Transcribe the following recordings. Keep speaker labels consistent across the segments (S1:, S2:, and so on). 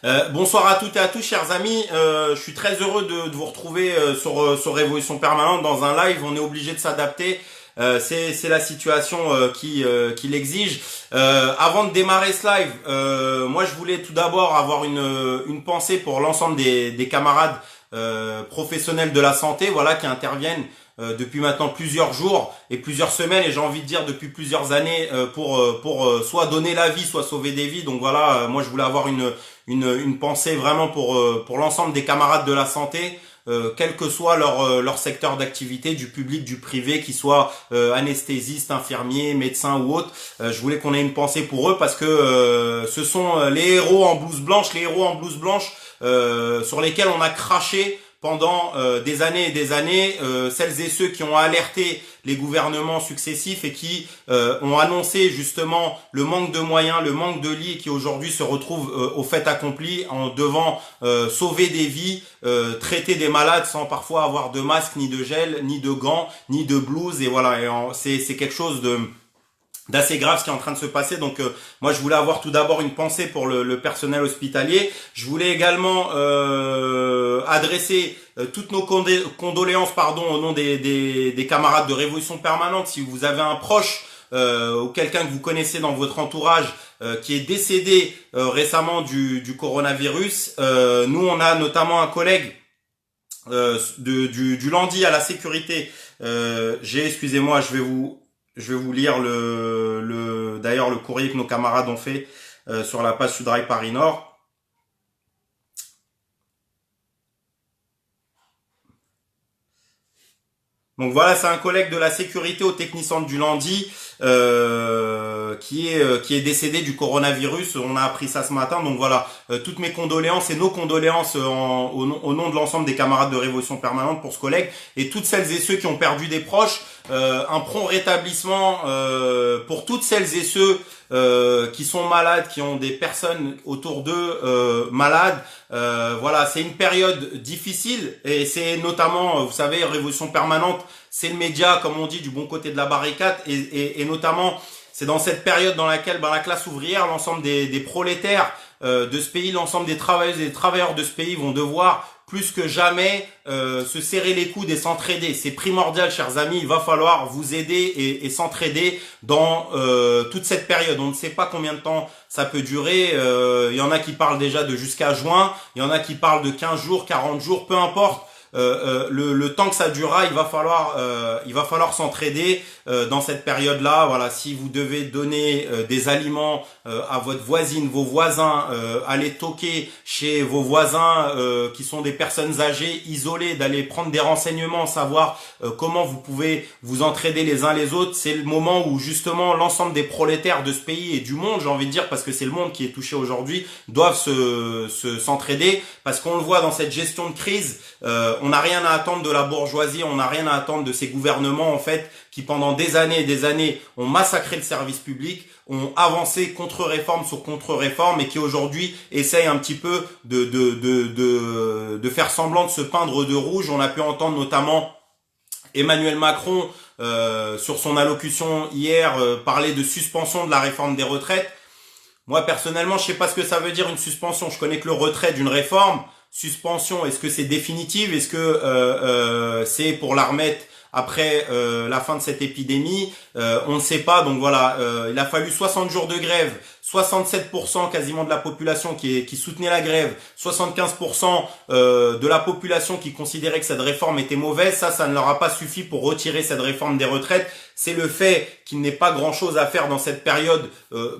S1: Bonsoir à toutes et à tous, chers amis. Je suis très heureux de vous retrouver sur Révolution Permanente dans un live. On est obligé de s'adapter. C'est la situation qui l'exige. Avant de démarrer ce live, moi je voulais tout d'abord avoir une pensée pour l'ensemble des camarades professionnels de la santé, voilà, qui interviennent depuis maintenant plusieurs jours et plusieurs semaines, et j'ai envie de dire depuis plusieurs années, pour soit donner la vie, soit sauver des vies. Donc voilà, moi je voulais avoir une pensée vraiment pour l'ensemble des camarades de la santé, quel que soit leur secteur d'activité, du public, du privé, qu'ils soient anesthésistes, infirmiers, médecins ou autres. Je voulais qu'on ait une pensée pour eux parce que ce sont les héros en blouse blanche sur lesquels on a craché pendant des années et des années, celles et ceux qui ont alerté les gouvernements successifs et qui ont annoncé justement le manque de moyens, le manque de lits, et qui aujourd'hui se retrouvent au fait accompli en devant sauver des vies, traiter des malades sans parfois avoir de masque, ni de gel, ni de gants, ni de blouse. Et voilà, c'est quelque chose d'assez grave ce qui est en train de se passer. Donc moi je voulais avoir tout d'abord une pensée pour le personnel hospitalier. Je voulais également adresser toutes nos condoléances au nom des camarades de Révolution Permanente. Si vous avez un proche ou quelqu'un que vous connaissez dans votre entourage qui est décédé récemment du coronavirus, nous on a notamment un collègue du lundi à la sécurité. Excusez-moi, je vais vous lire d'ailleurs le courrier que nos camarades ont fait sur la page Sudrail Paris Nord. Donc voilà, c'est un collègue de la sécurité au Technicentre du Landy qui est décédé du coronavirus. On a appris ça ce matin. Donc voilà, toutes mes condoléances et nos condoléances au nom de l'ensemble des camarades de Révolution Permanente pour ce collègue et toutes celles et ceux qui ont perdu des proches. Un prompt rétablissement pour toutes celles et ceux qui sont malades, qui ont des personnes autour d'eux malades. Voilà, c'est une période difficile et c'est notamment, vous savez, Révolution Permanente, c'est le média, comme on dit, du bon côté de la barricade et notamment, c'est dans cette période dans laquelle la classe ouvrière, l'ensemble des prolétaires de ce pays, l'ensemble des travailleuses et des travailleurs de ce pays vont devoir plus que jamais se serrer les coudes et s'entraider. C'est primordial, chers amis, il va falloir vous aider et s'entraider dans toute cette période. On ne sait pas combien de temps ça peut durer. Il y en a qui parlent déjà de jusqu'à juin, il y en a qui parlent de 15 jours, 40 jours, peu importe. Le temps que ça durera, il va falloir s'entraider dans cette période-là. Voilà, si vous devez donner des aliments à votre voisine, vos voisins, aller toquer chez vos voisins qui sont des personnes âgées, isolées, d'aller prendre des renseignements, savoir comment vous pouvez vous entraider les uns les autres. C'est le moment où justement l'ensemble des prolétaires de ce pays et du monde, j'ai envie de dire, parce que c'est le monde qui est touché aujourd'hui, doivent s'entraider, parce qu'on le voit dans cette gestion de crise. On n'a rien à attendre de la bourgeoisie, on n'a rien à attendre de ces gouvernements en fait qui pendant des années et des années ont massacré le service public, ont avancé contre-réforme sur contre-réforme et qui aujourd'hui essayent un petit peu de faire semblant de se peindre de rouge. On a pu entendre notamment Emmanuel Macron sur son allocution hier parler de suspension de la réforme des retraites. Moi personnellement, je sais pas ce que ça veut dire une suspension. Je connais que le retrait d'une réforme. Suspension, est-ce que c'est définitive? Est-ce que c'est pour la remettre après la fin de cette épidémie? On ne sait pas. Donc voilà, il a fallu 60 jours de grève, 67% quasiment de la population qui soutenait la grève, 75% de la population qui considérait que cette réforme était mauvaise. Ça ne leur a pas suffi pour retirer cette réforme des retraites. C'est le fait qu'il n'ait pas grand-chose à faire dans cette période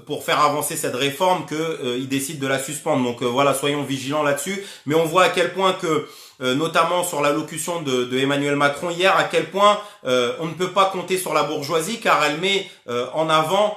S1: pour faire avancer cette réforme qu'ils décident de la suspendre. Donc voilà, soyons vigilants là-dessus. Mais on voit à quel point que notamment sur l'allocution de Emmanuel Macron hier, à quel point on ne peut pas compter sur la bourgeoisie car elle met en avant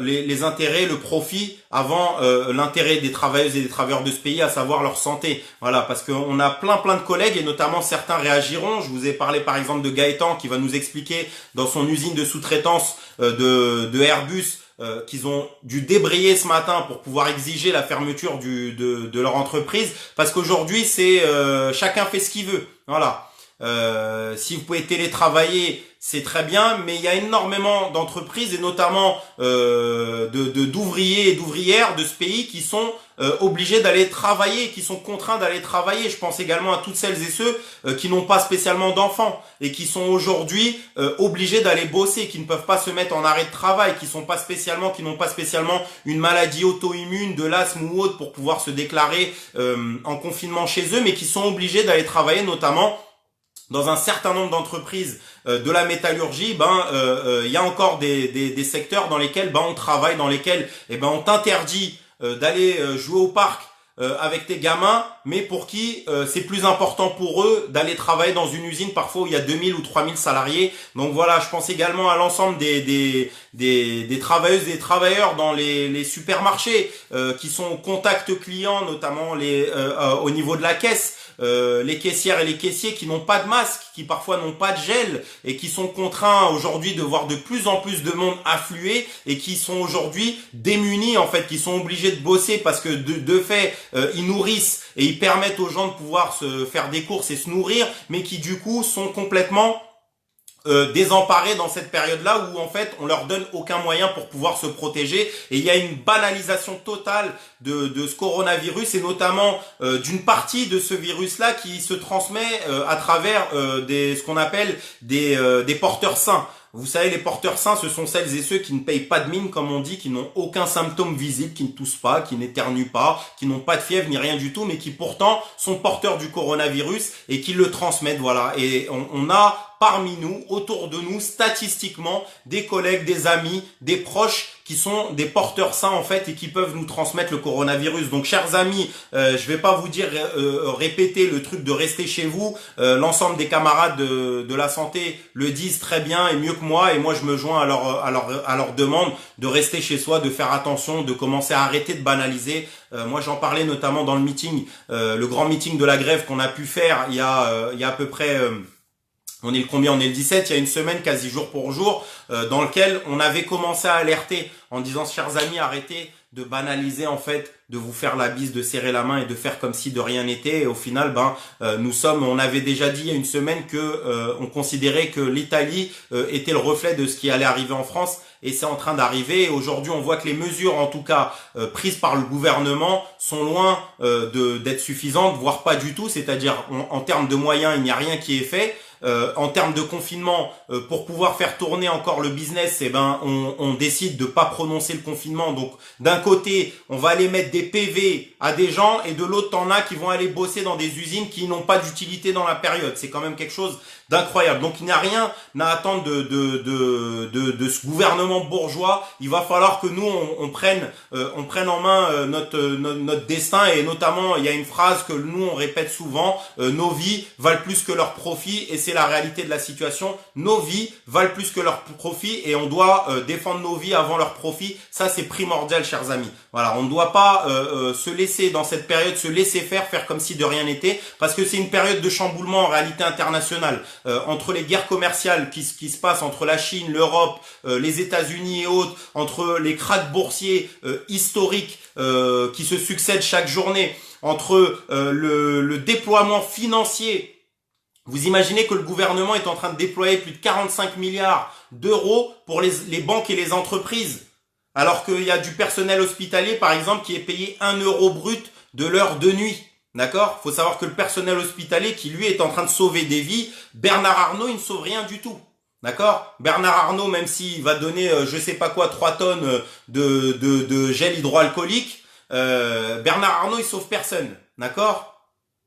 S1: les intérêts, le profit avant l'intérêt des travailleuses et des travailleurs de ce pays, à savoir leur santé. Voilà, parce qu'on a plein de collègues et notamment certains réagiront. Je vous ai parlé par exemple de Gaëtan qui va nous expliquer dans son usine de sous-traitance de Airbus qu'ils ont dû débrayer ce matin pour pouvoir exiger la fermeture de leur entreprise, parce qu'aujourd'hui c'est chacun fait ce qu'il veut. Voilà. Si vous pouvez télétravailler, c'est très bien, mais il y a énormément d'entreprises et notamment d'ouvriers et d'ouvrières de ce pays qui sont obligés d'aller travailler, qui sont contraints d'aller travailler. Je pense également à toutes celles et ceux qui n'ont pas spécialement d'enfants et qui sont aujourd'hui obligés d'aller bosser, qui ne peuvent pas se mettre en arrêt de travail, qui n'ont pas spécialement une maladie auto-immune, de l'asthme ou autre pour pouvoir se déclarer en confinement chez eux, mais qui sont obligés d'aller travailler, notamment dans un certain nombre d'entreprises de la métallurgie. Il y a encore des secteurs dans lesquels on travaille, dans lesquels on t'interdit d'aller jouer au parc avec tes gamins, mais pour qui c'est plus important pour eux d'aller travailler dans une usine parfois où il y a 2000 ou 3000 salariés. Donc voilà, je pense également à l'ensemble des travailleuses et des travailleurs dans les supermarchés qui sont au contact client, notamment au niveau de la caisse. Les caissières et les caissiers qui n'ont pas de masque, qui parfois n'ont pas de gel et qui sont contraints aujourd'hui de voir de plus en plus de monde affluer et qui sont aujourd'hui démunis en fait, qui sont obligés de bosser parce que de fait ils nourrissent et ils permettent aux gens de pouvoir se faire des courses et se nourrir, mais qui du coup sont complètement désemparés dans cette période-là où en fait on leur donne aucun moyen pour pouvoir se protéger, et il y a une banalisation totale de ce coronavirus et notamment d'une partie de ce virus-là qui se transmet à travers ce qu'on appelle des porteurs sains. Vous savez, les porteurs sains, ce sont celles et ceux qui ne payent pas de mine, comme on dit, qui n'ont aucun symptôme visible, qui ne toussent pas, qui n'éternuent pas, qui n'ont pas de fièvre ni rien du tout, mais qui pourtant sont porteurs du coronavirus et qui le transmettent, voilà. Et on a parmi nous, autour de nous, statistiquement, des collègues, des amis, des proches qui sont des porteurs sains en fait et qui peuvent nous transmettre le coronavirus. Donc chers amis, je vais pas vous dire répéter le truc de rester chez vous. L'ensemble des camarades de la santé le disent très bien et mieux que moi, et moi je me joins à leur demande de rester chez soi, de faire attention, de commencer à arrêter de banaliser. Moi j'en parlais notamment dans le meeting, le grand meeting de la grève qu'on a pu faire il y a à peu près on est le combien? On est le 17, il y a une semaine, quasi jour pour jour, dans lequel on avait commencé à alerter en disant, chers amis, arrêtez de banaliser en fait, de vous faire la bise, de serrer la main et de faire comme si de rien n'était. Et au final, on avait déjà dit il y a une semaine que on considérait que l'Italie était le reflet de ce qui allait arriver en France. Et c'est en train d'arriver. Et aujourd'hui, on voit que les mesures, en tout cas prises par le gouvernement, sont loin d'être suffisantes, voire pas du tout. C'est-à-dire, en termes de moyens, il n'y a rien qui est fait. En termes de confinement, pour pouvoir faire tourner encore le business, on décide de pas prononcer le confinement. Donc d'un côté, on va aller mettre des PV à des gens, et de l'autre, t'en as qui vont aller bosser dans des usines qui n'ont pas d'utilité dans la période. C'est quand même quelque chose d'incroyable. Donc il n'y a rien à attendre de ce gouvernement bourgeois. Il va falloir que nous on prenne en main notre destin, et notamment il y a une phrase que nous on répète souvent, nos vies valent plus que leurs profits, et c'est la réalité de la situation. Nos vies valent plus que leurs profits, et on doit défendre nos vies avant leurs profits. Ça c'est primordial, chers amis. Voilà, on ne doit pas se laisser dans cette période, se laisser faire comme si de rien n'était, parce que c'est une période de chamboulement en réalité internationale. Entre les guerres commerciales qui se passent entre la Chine, l'Europe, les États-Unis et autres, entre les krachs boursiers historiques qui se succèdent chaque journée, entre le déploiement financier. Vous imaginez que le gouvernement est en train de déployer plus de 45 milliards d'euros pour les banques et les entreprises, alors qu'il y a du personnel hospitalier, par exemple, qui est payé 1 euro brut de l'heure de nuit. D'accord? Faut savoir que le personnel hospitalier qui lui est en train de sauver des vies, Bernard Arnault, il ne sauve rien du tout. D'accord? Bernard Arnault, même s'il va donner je sais pas quoi 3 tonnes de gel hydroalcoolique, Bernard Arnault il sauve personne. D'accord?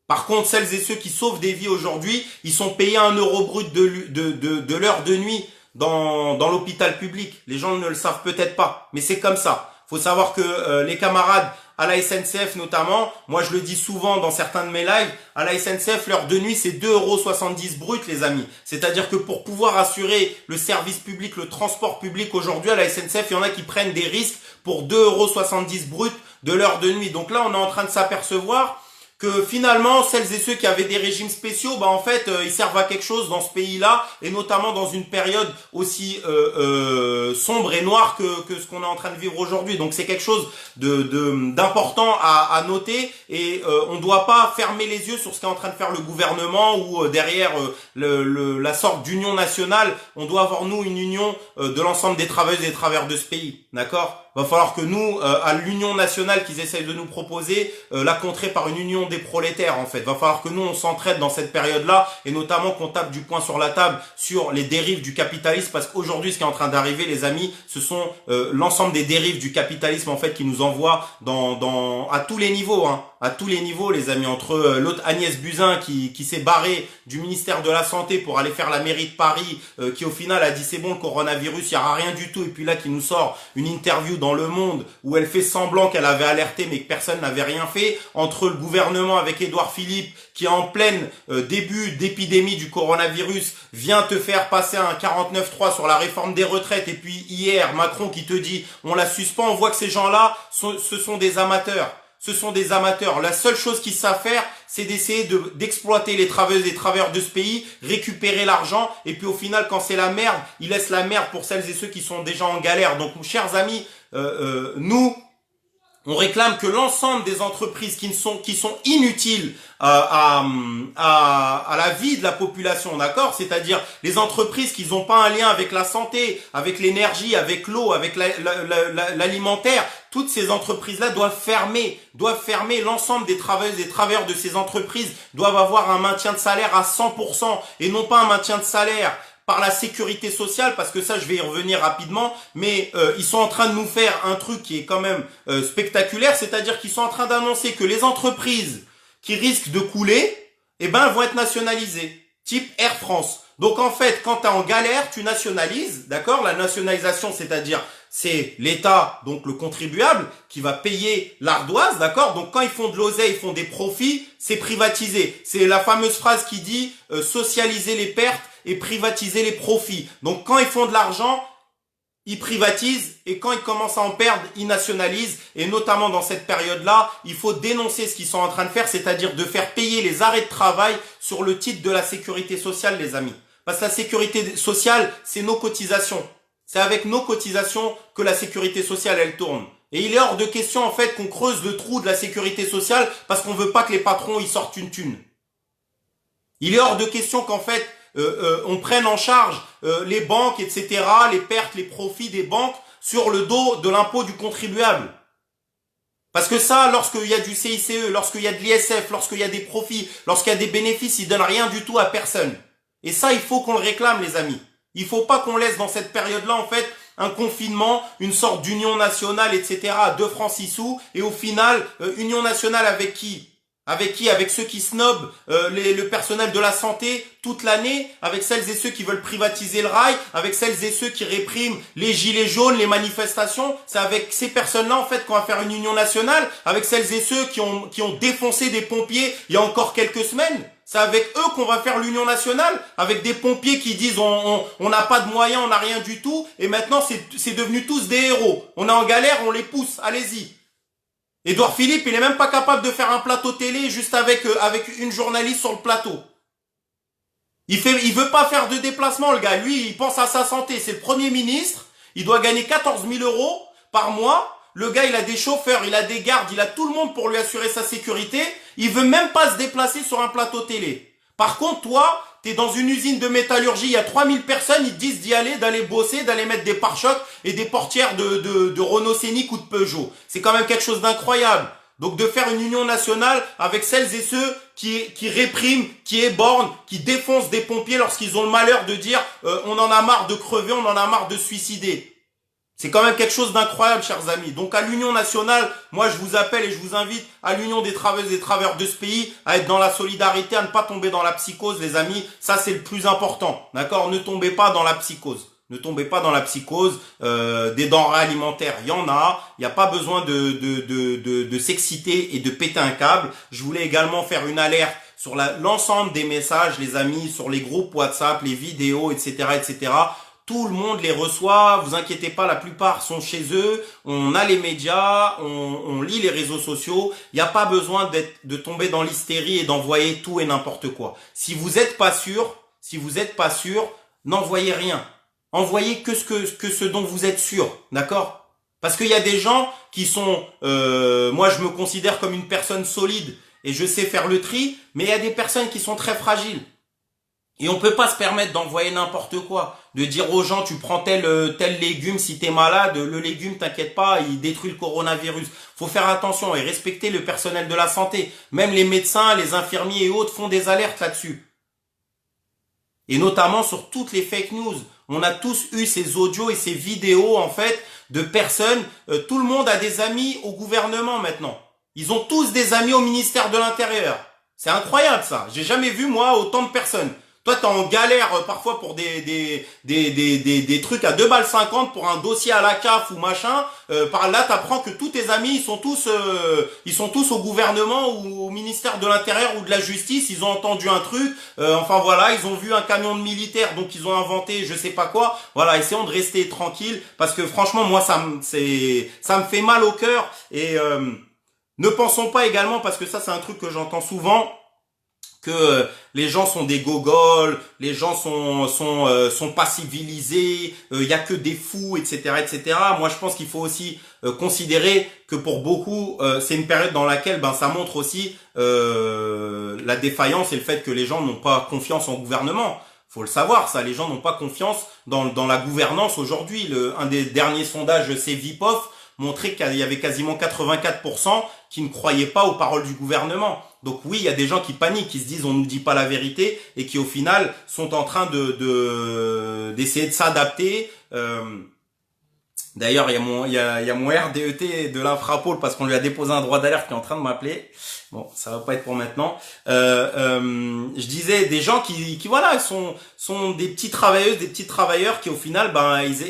S1: Par contre, celles et ceux qui sauvent des vies aujourd'hui, ils sont payés 1 euro brut de l'heure de nuit dans l'hôpital public. Les gens ne le savent peut-être pas, mais c'est comme ça. Faut savoir que les camarades à la SNCF notamment, moi je le dis souvent dans certains de mes lives, à la SNCF, l'heure de nuit c'est 2,70 € brut, les amis. C'est-à-dire que pour pouvoir assurer le service public, le transport public aujourd'hui à la SNCF, il y en a qui prennent des risques pour 2,70 € brut de l'heure de nuit. Donc là, on est en train de s'apercevoir que finalement celles et ceux qui avaient des régimes spéciaux, bah en fait ils servent à quelque chose dans ce pays-là, et notamment dans une période aussi sombre et noire que ce qu'on est en train de vivre aujourd'hui. Donc c'est quelque chose d'important à noter, et on ne doit pas fermer les yeux sur ce qu'est en train de faire le gouvernement, ou derrière la sorte d'union nationale. On doit avoir nous une union de l'ensemble des travailleuses et des travailleurs de ce pays, d'accord? Va falloir que nous, à l'union nationale qu'ils essayent de nous proposer, la contrer par une union des prolétaires en fait. Va falloir que nous on s'entraide dans cette période-là, et notamment qu'on tape du poing sur la table sur les dérives du capitalisme, parce qu'aujourd'hui ce qui est en train d'arriver, les amis, ce sont l'ensemble des dérives du capitalisme en fait qui nous envoient à tous les niveaux, hein, à tous les niveaux les amis, entre l'autre Agnès Buzyn qui s'est barrée du ministère de la Santé pour aller faire la mairie de Paris, qui au final a dit c'est bon le coronavirus, il n'y aura rien du tout, et puis là qui nous sort une interview dans Le Monde où elle fait semblant qu'elle avait alerté mais que personne n'avait rien fait, entre le gouvernement avec Édouard Philippe qui en pleine début d'épidémie du coronavirus vient te faire passer un 49.3 sur la réforme des retraites, et puis hier Macron qui te dit on la suspend. On voit que ces gens-là ce sont des amateurs. Ce sont des amateurs. La seule chose qu'ils savent faire, c'est d'essayer d'exploiter les travailleuses et travailleurs de ce pays, récupérer l'argent, et puis au final, quand c'est la merde, ils laissent la merde pour celles et ceux qui sont déjà en galère. Donc, chers amis, nous, on réclame que l'ensemble des entreprises qui sont inutiles à la vie de la population, d'accord? C'est-à-dire les entreprises qui n'ont pas un lien avec la santé, avec l'énergie, avec l'eau, avec l'alimentaire, toutes ces entreprises-là doivent fermer. L'ensemble des travailleuses et travailleurs de ces entreprises doivent avoir un maintien de salaire à 100%, et non pas un maintien de salaire par la sécurité sociale, parce que ça je vais y revenir rapidement, mais ils sont en train de nous faire un truc qui est quand même spectaculaire, c'est-à-dire qu'ils sont en train d'annoncer que les entreprises qui risquent de couler, eh ben, elles vont être nationalisées, type Air France. Donc en fait, quand tu es en galère, tu nationalises, d'accord? La nationalisation, c'est-à-dire c'est l'État, donc le contribuable, qui va payer l'ardoise, d'accord? Donc quand ils font de l'oseille, ils font des profits, c'est privatisé. C'est la fameuse phrase qui dit socialiser les pertes et privatiser les profits. Donc quand ils font de l'argent, ils privatisent, et quand ils commencent à en perdre, ils nationalisent. Et notamment dans cette période-là, il faut dénoncer ce qu'ils sont en train de faire, c'est-à-dire de faire payer les arrêts de travail sur le titre de la sécurité sociale, les amis. Parce que la sécurité sociale, c'est nos cotisations. C'est avec nos cotisations que la sécurité sociale, elle tourne. Et il est hors de question, en fait, qu'on creuse le trou de la sécurité sociale parce qu'on veut pas que les patrons, ils sortent une thune. Il est hors de question qu'en fait, on prenne en charge les banques, etc., les pertes, les profits des banques sur le dos de l'impôt du contribuable. Parce que ça, lorsqu'il y a du CICE, lorsqu'il y a de l'ISF, lorsqu'il y a des profits, lorsqu'il y a des bénéfices, ils donnent rien du tout à personne. Et ça, il faut qu'on le réclame, les amis. Il faut pas qu'on laisse dans cette période-là, en fait, un confinement, une sorte d'union nationale, etc., à 2 francs 6 sous, et au final, union nationale avec qui? Avec qui? Avec ceux qui snobent le personnel de la santé toute l'année, avec celles et ceux qui veulent privatiser le rail, avec celles et ceux qui répriment les gilets jaunes, les manifestations. C'est avec ces personnes-là, en fait, qu'on va faire une union nationale, avec celles et ceux qui ont défoncé des pompiers il y a encore quelques semaines. C'est avec eux qu'on va faire l'union nationale, avec des pompiers qui disent on n'a pas de moyens, on n'a rien du tout, et maintenant c'est devenu tous des héros. On est en galère, on les pousse, allez-y. Édouard Philippe, il est même pas capable de faire un plateau télé juste avec une journaliste sur le plateau. Il veut pas faire de déplacement, le gars. Lui, il pense à sa santé. C'est le Premier ministre. Il doit gagner 14 000 € par mois. Le gars, il a des chauffeurs, il a des gardes, il a tout le monde pour lui assurer sa sécurité. Il veut même pas se déplacer sur un plateau télé. Par contre, toi, t'es dans une usine de métallurgie, il y a 3000 personnes, ils te disent d'y aller, d'aller bosser, d'aller mettre des pare-chocs et des portières de Renault Scénic ou de Peugeot. C'est quand même quelque chose d'incroyable. Donc de faire une union nationale avec celles et ceux qui répriment, qui éborgnent, qui défoncent des pompiers lorsqu'ils ont le malheur de dire on en a marre de crever, on en a marre de se suicider. C'est quand même quelque chose d'incroyable, chers amis. Donc à l'union nationale, moi je vous appelle et je vous invite à l'union des travailleuses et travailleurs de ce pays, à être dans la solidarité, à ne pas tomber dans la psychose, les amis. Ça c'est le plus important, d'accord? Ne tombez pas dans la psychose. Ne tombez pas dans la psychose des denrées alimentaires. Il y en a. Il n'y a pas besoin de s'exciter et de péter un câble. Je voulais également faire une alerte sur l'ensemble des messages, les amis, sur les groupes WhatsApp, les vidéos, etc., etc. Tout le monde les reçoit, vous inquiétez pas, la plupart sont chez eux, on a les médias, on lit les réseaux sociaux, il n'y a pas besoin de tomber dans l'hystérie et d'envoyer tout et n'importe quoi. Si vous n'êtes pas sûr, n'envoyez rien. Envoyez que ce dont vous êtes sûr, d'accord? Parce qu'il y a des gens qui sont, moi je me considère comme une personne solide et je sais faire le tri, mais il y a des personnes qui sont très fragiles. Et on peut pas se permettre d'envoyer n'importe quoi, de dire aux gens tu prends tel légume si t'es malade, le légume t'inquiète pas, il détruit le coronavirus. Faut faire attention et respecter le personnel de la santé. Même les médecins, les infirmiers et autres font des alertes là-dessus. Et notamment sur toutes les fake news. On a tous eu ces audios et ces vidéos en fait de personnes. Tout le monde a des amis au gouvernement maintenant. Ils ont tous des amis au ministère de l'Intérieur. C'est incroyable ça. J'ai jamais vu moi autant de personnes. Toi, t'es en galère parfois pour des trucs à 2,50 balles pour un dossier à la CAF ou machin. Par là, t'apprends que tous tes amis, ils sont tous au gouvernement ou au ministère de l'Intérieur ou de la Justice. Ils ont entendu un truc. Enfin voilà, ils ont vu un camion de militaires, donc ils ont inventé je sais pas quoi. Voilà, essayons de rester tranquille parce que franchement, moi, ça me fait mal au cœur. Et ne pensons pas également, parce que ça, c'est un truc que j'entends souvent, que les gens sont des gogoles, les gens sont pas civilisés, il y a que des fous, etc., etc. Moi, je pense qu'il faut aussi considérer que pour beaucoup, c'est une période dans laquelle, ça montre aussi la défaillance et le fait que les gens n'ont pas confiance en gouvernement. Faut le savoir, ça. Les gens n'ont pas confiance dans la gouvernance aujourd'hui. Un des derniers sondages Cevipof montrait qu'il y avait quasiment 84% qui ne croyaient pas aux paroles du gouvernement. Donc oui, il y a des gens qui paniquent, qui se disent on nous dit pas la vérité et qui au final sont en train d'essayer de s'adapter. D'ailleurs, il y a mon RDET de l'Infrapol parce qu'on lui a déposé un droit d'alerte qui est en train de m'appeler. Bon, ça va pas être pour maintenant. Je disais des gens qui voilà sont des petits travailleuses, des petits travailleurs qui au final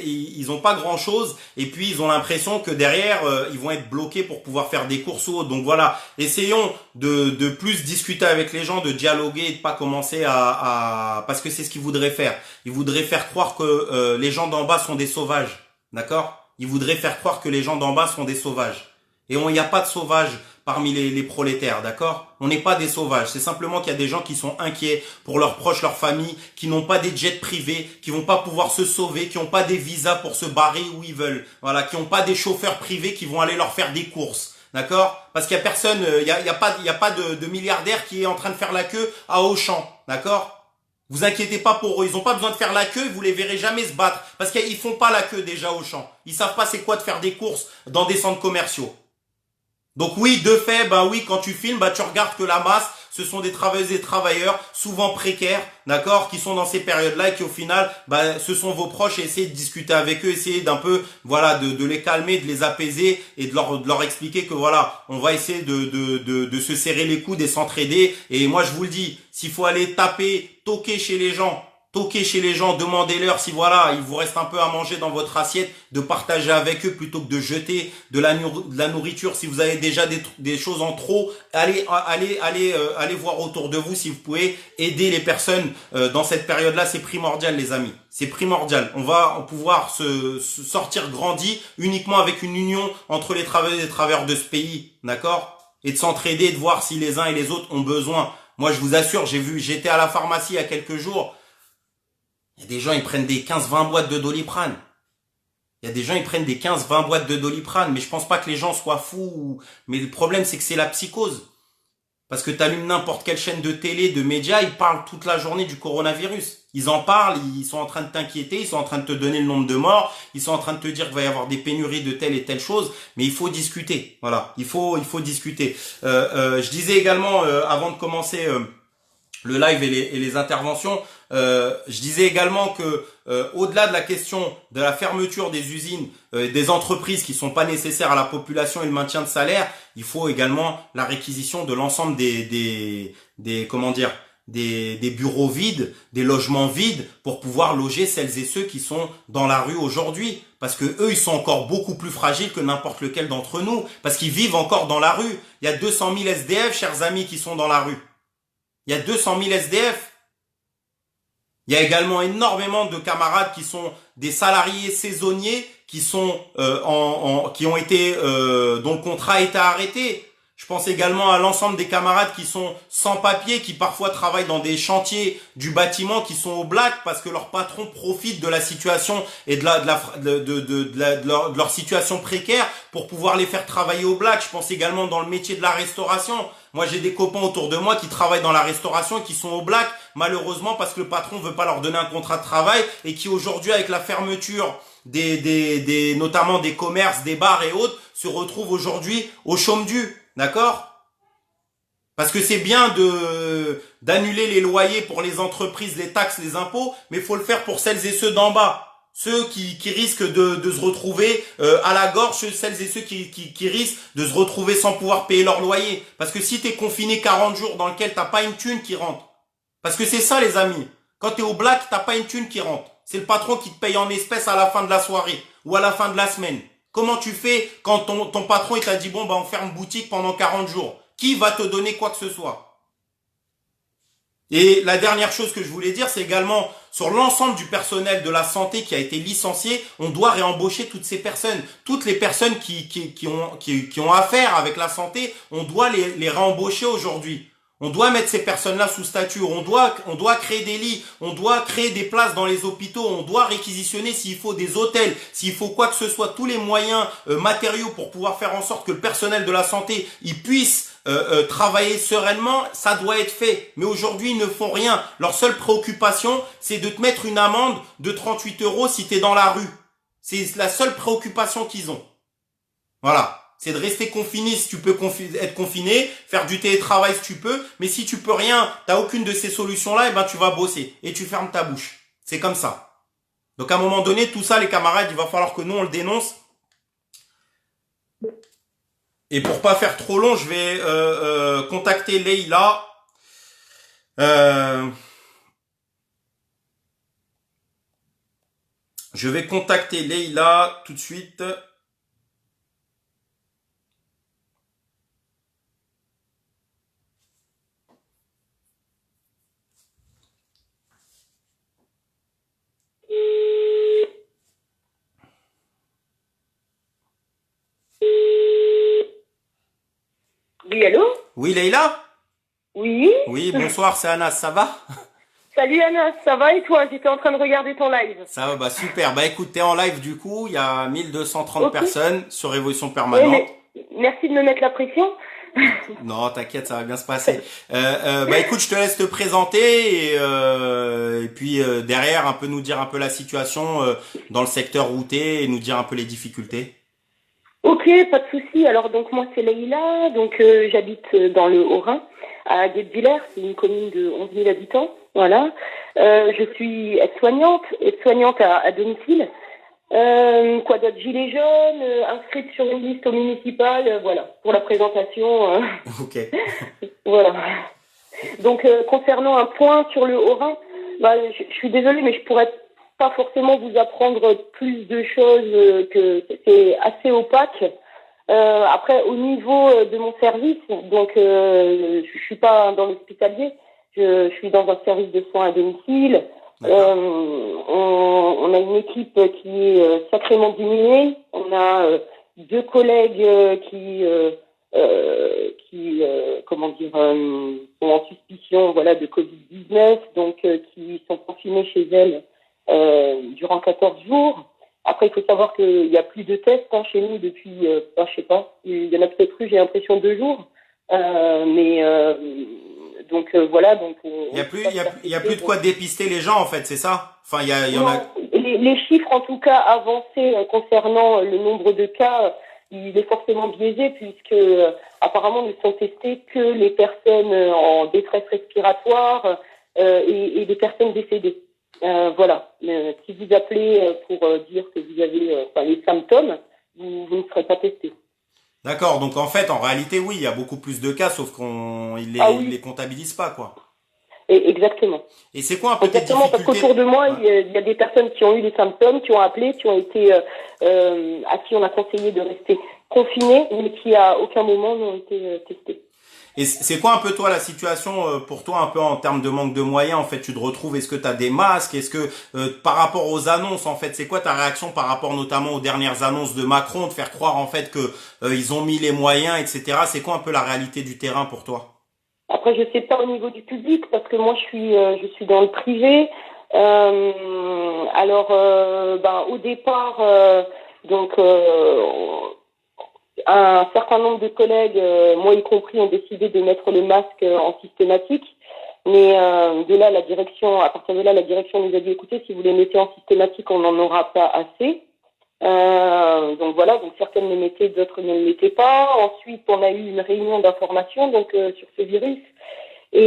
S1: ils ont pas grand chose et puis ils ont l'impression que derrière ils vont être bloqués pour pouvoir faire des courses ou autres. Donc voilà, essayons de plus discuter avec les gens, de dialoguer et de pas commencer parce que c'est ce qu'ils voudraient faire. Ils voudraient faire croire que les gens d'en bas sont des sauvages. D'accord? Ils voudraient faire croire que les gens d'en bas sont des sauvages. Et il n'y a pas de sauvages parmi les prolétaires, d'accord? On n'est pas des sauvages. C'est simplement qu'il y a des gens qui sont inquiets pour leurs proches, leurs familles, qui n'ont pas des jets privés, qui vont pas pouvoir se sauver, qui n'ont pas des visas pour se barrer où ils veulent. Voilà, qui n'ont pas des chauffeurs privés qui vont aller leur faire des courses. D'accord? Parce qu'il y a personne, il y a pas de milliardaire qui est en train de faire la queue à Auchan. D'accord? Vous inquiétez pas pour eux, ils ont pas besoin de faire la queue, vous les verrez jamais se battre. Parce qu'ils font pas la queue déjà au champ. Ils savent pas c'est quoi de faire des courses dans des centres commerciaux. Donc oui, de fait, oui, quand tu filmes, tu regardes que la masse, ce sont des travailleuses et travailleurs, souvent précaires, d'accord, qui sont dans ces périodes-là et qui au final, ce sont vos proches et essayez de discuter avec eux, essayez d'un peu, voilà, de les calmer, de les apaiser et de leur expliquer que voilà, on va essayer de se serrer les coudes et s'entraider. Et moi, je vous le dis, s'il faut aller toquer chez les gens, demandez-leur si voilà, il vous reste un peu à manger dans votre assiette, de partager avec eux plutôt que de jeter de la nourriture. Si vous avez déjà des choses en trop, allez voir autour de vous si vous pouvez aider les personnes dans cette période-là. C'est primordial, les amis. C'est primordial. On va pouvoir se sortir grandi uniquement avec une union entre les travailleurs et les travailleurs de ce pays, d'accord? Et de s'entraider, de voir si les uns et les autres ont besoin. Moi, je vous assure, j'étais à la pharmacie il y a quelques jours. Il y a des gens, ils prennent des 15-20 boîtes de Doliprane. Il y a des gens, ils prennent des 15-20 boîtes de Doliprane. Mais je pense pas que les gens soient fous. Mais le problème, c'est que c'est la psychose. Parce que tu allumes n'importe quelle chaîne de télé, de médias, ils parlent toute la journée du coronavirus. Ils en parlent, ils sont en train de t'inquiéter, ils sont en train de te donner le nombre de morts, ils sont en train de te dire qu'il va y avoir des pénuries de telle et telle chose. Mais il faut discuter. Voilà, il faut discuter. Je disais également, avant de commencer le live et les interventions, je disais également que au-delà de la question de la fermeture des usines, des entreprises qui sont pas nécessaires à la population et le maintien de salaire, il faut également la réquisition de l'ensemble des bureaux vides, des logements vides pour pouvoir loger celles et ceux qui sont dans la rue aujourd'hui. Parce que eux, ils sont encore beaucoup plus fragiles que n'importe lequel d'entre nous. Parce qu'ils vivent encore dans la rue. Il y a 200 000 SDF, chers amis, qui sont dans la rue. Il y a 200 000 SDF. Il y a également énormément de camarades qui sont des salariés saisonniers qui sont qui ont été dont le contrat a été arrêté. Je pense également à l'ensemble des camarades qui sont sans papier, qui parfois travaillent dans des chantiers du bâtiment, qui sont au black parce que leur patron profite de la situation et de leur situation précaire pour pouvoir les faire travailler au black. Je pense également dans le métier de la restauration. Moi, j'ai des copains autour de moi qui travaillent dans la restauration et qui sont au black, malheureusement parce que le patron veut pas leur donner un contrat de travail et qui aujourd'hui, avec la fermeture notamment des commerces, des bars et autres, se retrouvent aujourd'hui au chôme dû. D'accord? Parce que c'est bien d'annuler les loyers pour les entreprises, les taxes, les impôts, mais il faut le faire pour celles et ceux d'en bas. Ceux qui risquent de se retrouver à la gorge, celles et ceux qui risquent de se retrouver sans pouvoir payer leur loyer. Parce que si t'es confiné 40 jours dans lequel t'as pas une thune qui rentre. Parce que c'est ça les amis. Quand t'es au black, t'as pas une thune qui rentre. C'est le patron qui te paye en espèces à la fin de la soirée ou à la fin de la semaine. Comment tu fais quand ton patron il t'a dit bon bah on ferme boutique pendant 40 jours? Qui va te donner quoi que ce soit? Et la dernière chose que je voulais dire, c'est également sur l'ensemble du personnel de la santé qui a été licencié, on doit réembaucher toutes ces personnes. Toutes les personnes qui ont affaire avec la santé, on doit les réembaucher aujourd'hui. On doit mettre ces personnes-là sous statut, on doit créer des lits, on doit créer des places dans les hôpitaux, on doit réquisitionner s'il faut des hôtels, s'il faut quoi que ce soit, tous les moyens matériaux pour pouvoir faire en sorte que le personnel de la santé il puisse travailler sereinement, ça doit être fait. Mais aujourd'hui, ils ne font rien. Leur seule préoccupation, c'est de te mettre une amende de 38 € si t'es dans la rue. C'est la seule préoccupation qu'ils ont. Voilà. C'est de rester confiné si tu peux être confiné, faire du télétravail si tu peux, mais si tu peux rien, t'as aucune de ces solutions-là, et ben tu vas bosser et tu fermes ta bouche. C'est comme ça. Donc à un moment donné, tout ça, les camarades, il va falloir que nous on le dénonce. Et pour pas faire trop long, je vais contacter Leïla. Je vais contacter Leïla tout de suite.
S2: Oui, allô?
S1: Oui, Leïla?
S2: Oui?
S1: Oui, bonsoir, c'est Anas, ça va?
S2: Salut Anna, ça va et toi? J'étais en train de regarder ton live.
S1: Ça va, bah super. Bah écoute, t'es en live du coup, il y a 1230
S2: Ok.
S1: personnes sur Révolution
S2: Oui,
S1: Permanente.
S2: mais merci de me mettre la pression.
S1: Non, t'inquiète, ça va bien se passer. Bah écoute, je te laisse te présenter et puis derrière un peu nous dire un peu la situation dans le secteur où t'es et nous dire un peu les difficultés.
S2: Ok, pas de souci. Alors donc moi c'est Leïla, donc j'habite dans le Haut-Rhin, à Guebwiller, c'est une commune de 11 000 habitants. Voilà. Je suis aide-soignante à domicile. Quoi d'autre? Gilet jaune, inscrite sur une liste au municipal, voilà, pour la présentation.
S1: Ok.
S2: Voilà. Donc concernant un point sur le Haut-Rhin, bah, je suis désolée, mais je pourrais pas forcément vous apprendre plus de choses, que c'est assez opaque. Après, au niveau de mon service, donc je suis pas dans l'hospitalier, je suis dans un service de soins à domicile.
S1: D'accord.
S2: On a une équipe qui est sacrément diminuée. On a deux collègues comment dire, sont en suspicion, voilà, de Covid-19, donc qui sont confinés chez elles durant 14 jours. Après, il faut savoir qu'il y a plus de tests chez nous depuis, je sais pas, il y en a peut-être eu, j'ai l'impression, 2 jours. Voilà, donc
S1: Il y a plus de quoi dépister les gens en fait, c'est ça? Enfin, il y en a.
S2: Les chiffres, en tout cas, avancés concernant le nombre de cas, il est forcément biaisé puisque apparemment ne sont testées que les personnes en détresse respiratoire et les personnes décédées. Voilà. Si vous appelez pour dire que vous avez les symptômes, vous ne serez pas testé.
S1: D'accord. Donc en fait, en réalité, oui, il y a beaucoup plus de cas, sauf il
S2: Oui.
S1: les comptabilise pas, quoi.
S2: Exactement.
S1: Et c'est quoi un peu tes
S2: Exactement, parce
S1: difficultés?
S2: qu'autour de moi,
S1: Ouais.
S2: il y a des personnes qui ont eu des symptômes, qui ont appelé, qui ont été à qui on a conseillé de rester confinés, mais qui à aucun moment n'ont été testés.
S1: Et c'est quoi un peu toi la situation pour toi un peu en termes de manque de moyens en fait tu te retrouves, est-ce que tu as des masques, est-ce que par rapport aux annonces en fait c'est quoi ta réaction par rapport notamment aux dernières annonces de Macron de faire croire en fait que ils ont mis les moyens etc. C'est quoi un peu la réalité du terrain pour toi?
S2: Après, je sais pas au niveau du public parce que moi, je suis dans le privé. Au départ, donc, un certain nombre de collègues, moi y compris, ont décidé de mettre le masque en systématique. Mais à partir de là, la direction nous a dit, écoutez, si vous les mettez en systématique, on n'en aura pas assez. Donc voilà, donc certaines le mettaient, d'autres ne le mettaient pas. Ensuite, on a eu une réunion d'information donc sur ce virus où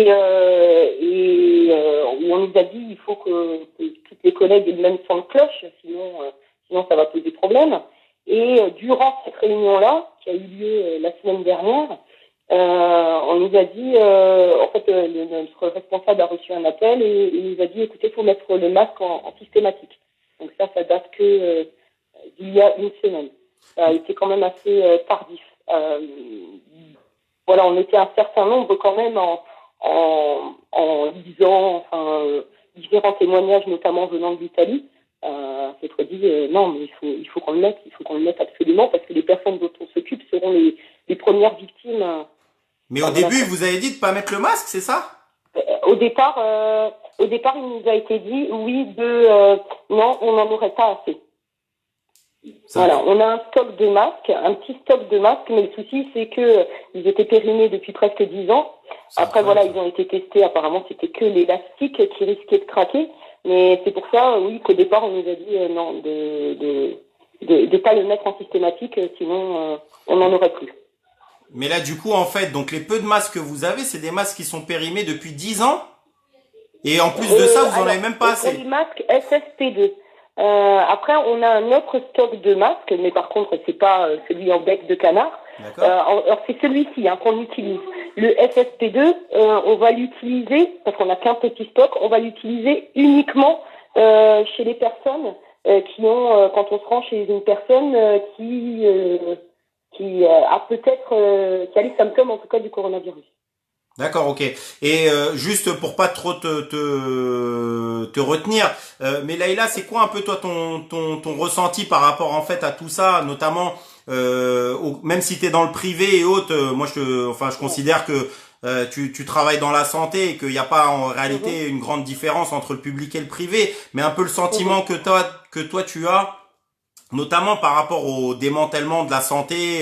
S2: on nous a dit il faut que toutes les collègues aient le même son de cloche, sinon ça va poser problème. Et durant cette réunion-là, qui a eu lieu la semaine dernière, on nous a dit, notre responsable a reçu un appel et il nous a dit écoutez, il faut mettre le masque en systématique. Donc ça date que il y a une semaine. Ça a été quand même assez tardif. Voilà, on était un certain nombre quand même en lisant différents témoignages, notamment venant de l'Italie. S'être dit non, mais il faut qu'on le mette absolument parce que les personnes dont on s'occupe seront les premières victimes.
S1: Mais au début vous avez dit de pas mettre le masque, c'est ça?
S2: Au départ, il nous a été dit oui, non, on n'en aurait pas assez. Voilà, on a un stock de masques, un petit stock de masques, mais le souci c'est que ils étaient périmés depuis presque 10 ans. Après voilà, ils ont été testés, apparemment c'était que l'élastique qui risquait de craquer, mais c'est pour ça, oui, qu'au départ on nous a dit non, de pas le mettre en systématique, sinon on n'en aurait plus.
S1: Mais là du coup en fait, donc les peu de masques que vous avez, c'est des masques qui sont périmés depuis 10 ans? Et en plus de ça, vous en avez même pas assez.
S2: Pour les masques FFP2. Après, on a un autre stock de masques, mais par contre, c'est pas celui en bec de canard. Alors c'est celui-ci qu'on utilise. Le FFP2, on va l'utiliser parce qu'on n'a qu'un petit stock. On va l'utiliser uniquement chez les personnes qui ont, quand on se rend chez une personne qui a peut-être qui a les symptômes en tout cas du coronavirus.
S1: D'accord, ok. Et juste pour pas trop te retenir, mais Leïla, c'est quoi un peu toi ton ressenti par rapport en fait à tout ça, notamment même si t'es dans le privé et autres, moi je considère que tu travailles dans la santé et qu'il n'y a pas en réalité une grande différence entre le public et le privé, mais un peu le sentiment que toi tu as. Notamment par rapport au démantèlement de la santé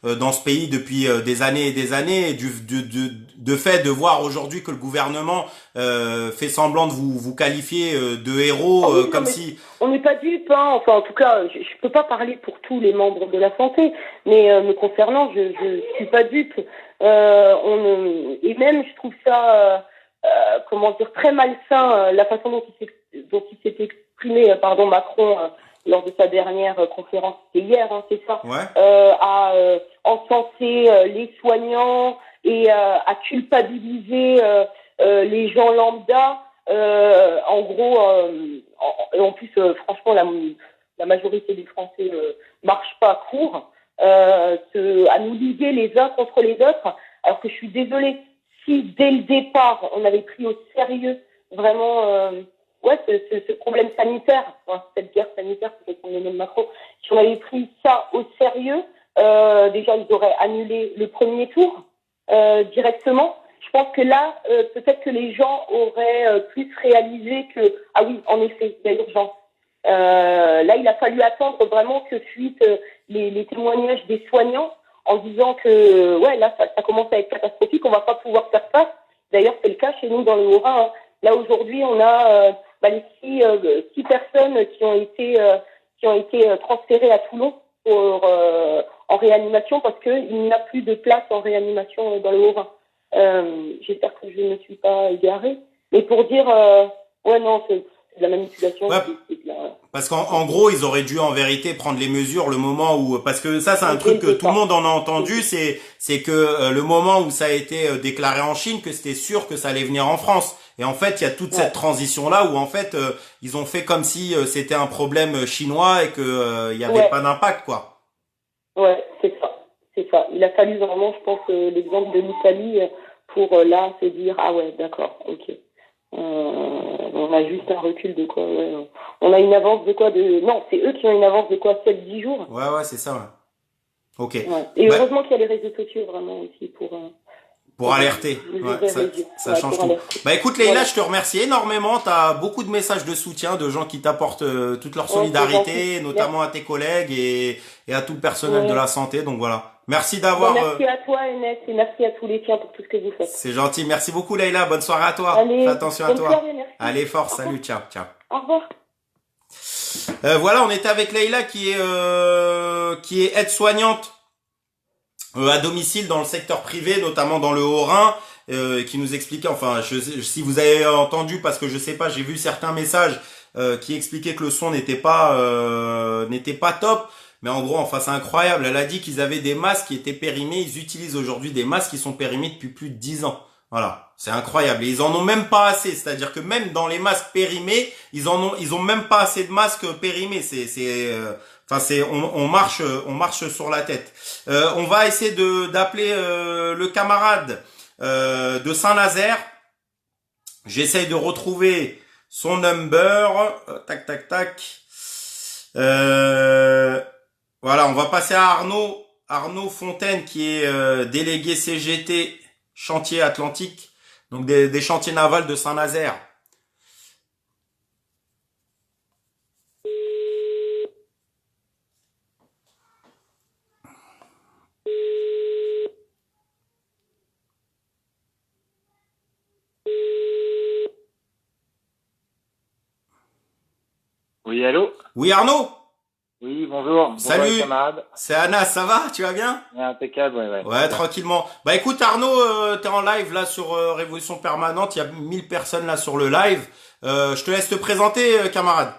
S1: dans ce pays depuis des années et des années, de fait de voir aujourd'hui que le gouvernement fait semblant de vous qualifier de héros comme si...
S2: On n'est pas dupes, hein. Enfin en tout cas, je peux pas parler pour tous les membres de la santé, mais me concernant, je suis pas dupe. Et même je trouve ça, très malsain la façon dont il s'est exprimé, Macron. Lors de sa dernière conférence, c'était hier, c'est ça,
S1: ouais.
S2: À encenser les soignants et à culpabiliser les gens lambda. En gros, en plus, franchement, la majorité des Français marchent pas court, à nous liguer les uns contre les autres, alors que je suis désolée, si dès le départ, on avait pris au sérieux vraiment... ce problème sanitaire, cette guerre sanitaire, peut-être qu'on le nomme Macron, si on avait pris ça au sérieux, déjà ils auraient annulé le premier tour directement. Je pense que là, peut-être que les gens auraient plus réalisé que, ah oui, en effet, il y a urgence. Là, il a fallu attendre vraiment que fuitent les témoignages des soignants en disant que, là, ça commence à être catastrophique, on va pas pouvoir faire face. D'ailleurs, c'est le cas chez nous dans le Haut-Rhin. Hein. Là, aujourd'hui, on a les six personnes qui ont été transférées à Toulon en réanimation parce qu'il n'y a plus de place en réanimation dans le Haut-Rhin. J'espère que je ne suis pas égarée. Mais pour dire, non, c'est de la manipulation.
S1: Ouais. Parce qu'en gros, ils auraient dû en vérité prendre les mesures le moment où, parce que ça c'est un truc que tout le monde en a entendu, c'est que le moment où ça a été déclaré en Chine, que c'était sûr que ça allait venir en France. Et en fait, il y a toute cette transition là où en fait ils ont fait comme si c'était un problème chinois et que il y avait pas d'impact quoi.
S2: Ouais, c'est ça. ça. Il a fallu vraiment, je pense, l'exemple de l'Italie pour là se dire ah ouais, d'accord, ok. On a juste un recul de quoi, ouais. On a une avance de quoi de non, c'est eux qui ont une avance de quoi 7-10 jours.
S1: Ouais, c'est ça, ouais. Ok.
S2: Ouais. Et
S1: Bah,
S2: heureusement qu'il y a les réseaux sociaux vraiment aussi
S1: pour alerter.
S2: nous
S1: Ouais,
S2: ouvrir les yeux.
S1: ça
S2: Ouais,
S1: change
S2: pour
S1: tout.
S2: alerter.
S1: Bah écoute Leïla,
S2: Voilà.
S1: je te remercie énormément. Tu as beaucoup de messages de soutien, de gens qui t'apportent toute leur
S2: Oh, c'est gentil.
S1: solidarité, notamment à tes collègues et à tout le personnel de
S2: Ouais.
S1: la santé. Donc voilà. Merci
S2: Bon,
S1: d'avoir...
S2: merci à toi, Enes, et merci à tous les tiens pour tout ce que vous faites.
S1: c'est gentil. Merci beaucoup Leïla. Bonne soirée à toi.
S2: Allez,
S1: Fais attention à
S2: bonne
S1: toi.
S2: soirée, merci.
S1: Allez, fort.
S2: Au revoir.
S1: Salut. Ciao. Ciao.
S2: Au revoir.
S1: Voilà, on était avec Leïla qui est aide-soignante à domicile dans le secteur privé, notamment dans le Haut-Rhin, qui nous expliquait, enfin, si vous avez entendu, parce que je sais pas, j'ai vu certains messages qui expliquaient que le son n'était pas top, mais en gros, enfin, c'est incroyable. Elle a dit qu'ils avaient des masques qui étaient périmés. Ils utilisent aujourd'hui des masques qui sont périmés depuis plus de 10 ans. Voilà, c'est incroyable. Et ils en ont même pas assez. C'est-à-dire que même dans les masques périmés, ils ont même pas assez de masques périmés. On marche sur la tête. On va essayer d'appeler le camarade de Saint-Nazaire. J'essaye de retrouver son number. Tac, tac, tac. Voilà, on va passer à Arnaud Fontaine, qui est délégué CGT Chantier Atlantique, donc des chantiers navals de Saint-Nazaire.
S3: Oui, allô?
S1: Oui, Arnaud?
S3: Oui, bonjour.
S1: Salut.
S3: Bonjour les camarades.
S1: C'est Anna, ça va? Tu vas bien?
S3: Ouais, impeccable, ouais.
S1: Ouais, tranquillement. Bah écoute Arnaud, t'es en live là sur Révolution Permanente, il y a 1000 personnes là sur le live. Je te laisse te présenter, camarade.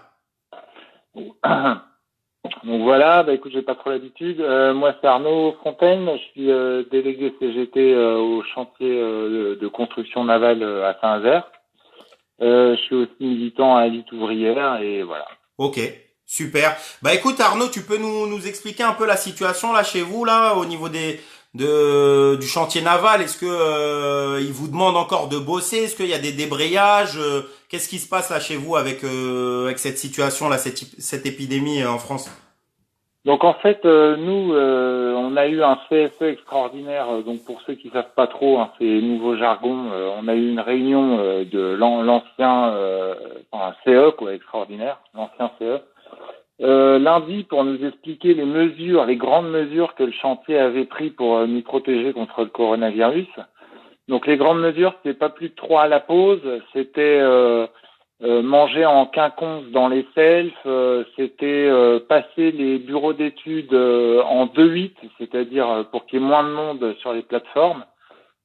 S3: Donc voilà, bah écoute, j'ai pas trop l'habitude. Moi, c'est Arnaud Fontaine. Je suis délégué CGT au chantier de construction navale à Saint-Nazaire. Je suis aussi militant à l'élite ouvrière et voilà.
S1: Ok, super. Bah écoute Arnaud, tu peux nous expliquer un peu la situation là chez vous là au niveau du chantier naval. Est-ce que ils vous demandent encore de bosser? Est-ce qu'il y a des débrayages? Qu'est-ce qui se passe là chez vous avec cette situation là, cette épidémie en France?
S3: Donc en fait, nous, on a eu un CSE extraordinaire. Donc pour ceux qui savent pas trop, hein, c'est nouveau jargon. On a eu une réunion de l'ancien CE, quoi, extraordinaire, l'ancien CE. Lundi, pour nous expliquer les mesures, les grandes mesures que le chantier avait pris pour nous protéger contre le coronavirus. Donc les grandes mesures, c'était pas plus de 3 à la pause, c'était manger en quinconce dans les selfs, c'était passer les bureaux d'études en 2-8, c'est-à-dire pour qu'il y ait moins de monde sur les plateformes.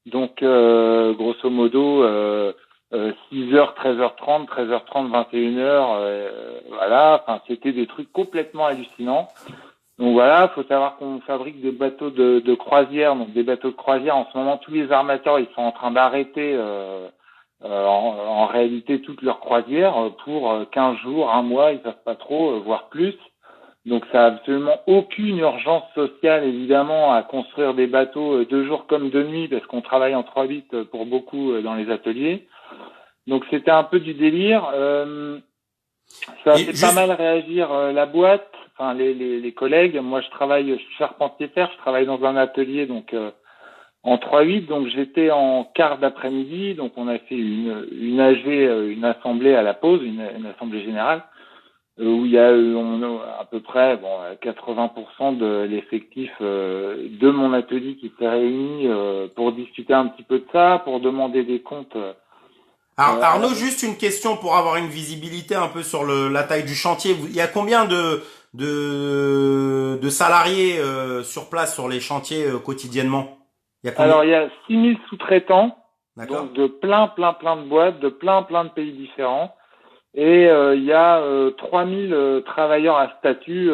S3: Donc grosso modo 6h, 13h30, 13h30, 21h, voilà, enfin c'était des trucs complètement hallucinants. Donc voilà, faut savoir qu'on fabrique des bateaux de croisière, donc des bateaux de croisière. En ce moment, tous les armateurs, ils sont en train d'arrêter en réalité toutes leurs croisières pour 15 jours, un mois, ils savent pas trop, voire plus. Donc ça a absolument aucune urgence sociale, évidemment, à construire des bateaux de jour comme de nuit, parce qu'on travaille en 3-8 pour beaucoup dans les ateliers. Donc c'était un peu du délire. Ça a fait pas mal réagir la boîte, enfin les collègues. Moi je suis charpentier fer, je travaille dans un atelier donc en 3-8, donc j'étais en quart d'après-midi, donc on a fait une AG, une assemblée à la pause, une assemblée générale, où il y a à peu près 80% de l'effectif de mon atelier qui s'est réuni pour discuter un petit peu de ça, pour demander des comptes.
S1: Arnaud, juste une question pour avoir une visibilité un peu sur la taille du chantier. Il y a combien de salariés sur place sur les chantiers quotidiennement?
S3: Alors il y a 6000 sous-traitants,
S1: d'accord,
S3: donc de plein de boîtes, de plein de pays différents. Et il y a 3000 travailleurs à statut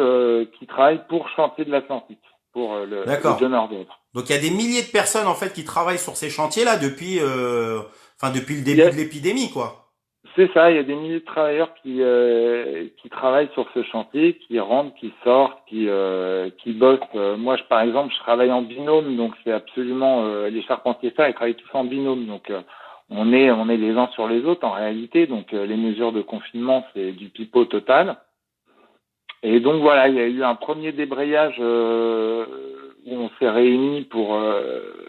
S3: qui travaillent pour Chantier de l'Atlantique, pour le donneur d'ordre.
S1: Donc il y a des milliers de personnes en fait qui travaillent sur ces chantiers-là depuis le début de l'épidémie, quoi.
S3: C'est ça, il y a des milliers de travailleurs qui travaillent sur ce chantier, qui rentrent, qui sortent, qui bossent. Moi, par exemple, je travaille en binôme, donc c'est absolument les charpentiers ça, ils travaillent tous en binôme, donc on est les uns sur les autres en réalité. Donc les mesures de confinement, c'est du pipeau total. Et donc voilà, il y a eu un premier débrayage où on s'est réunis pour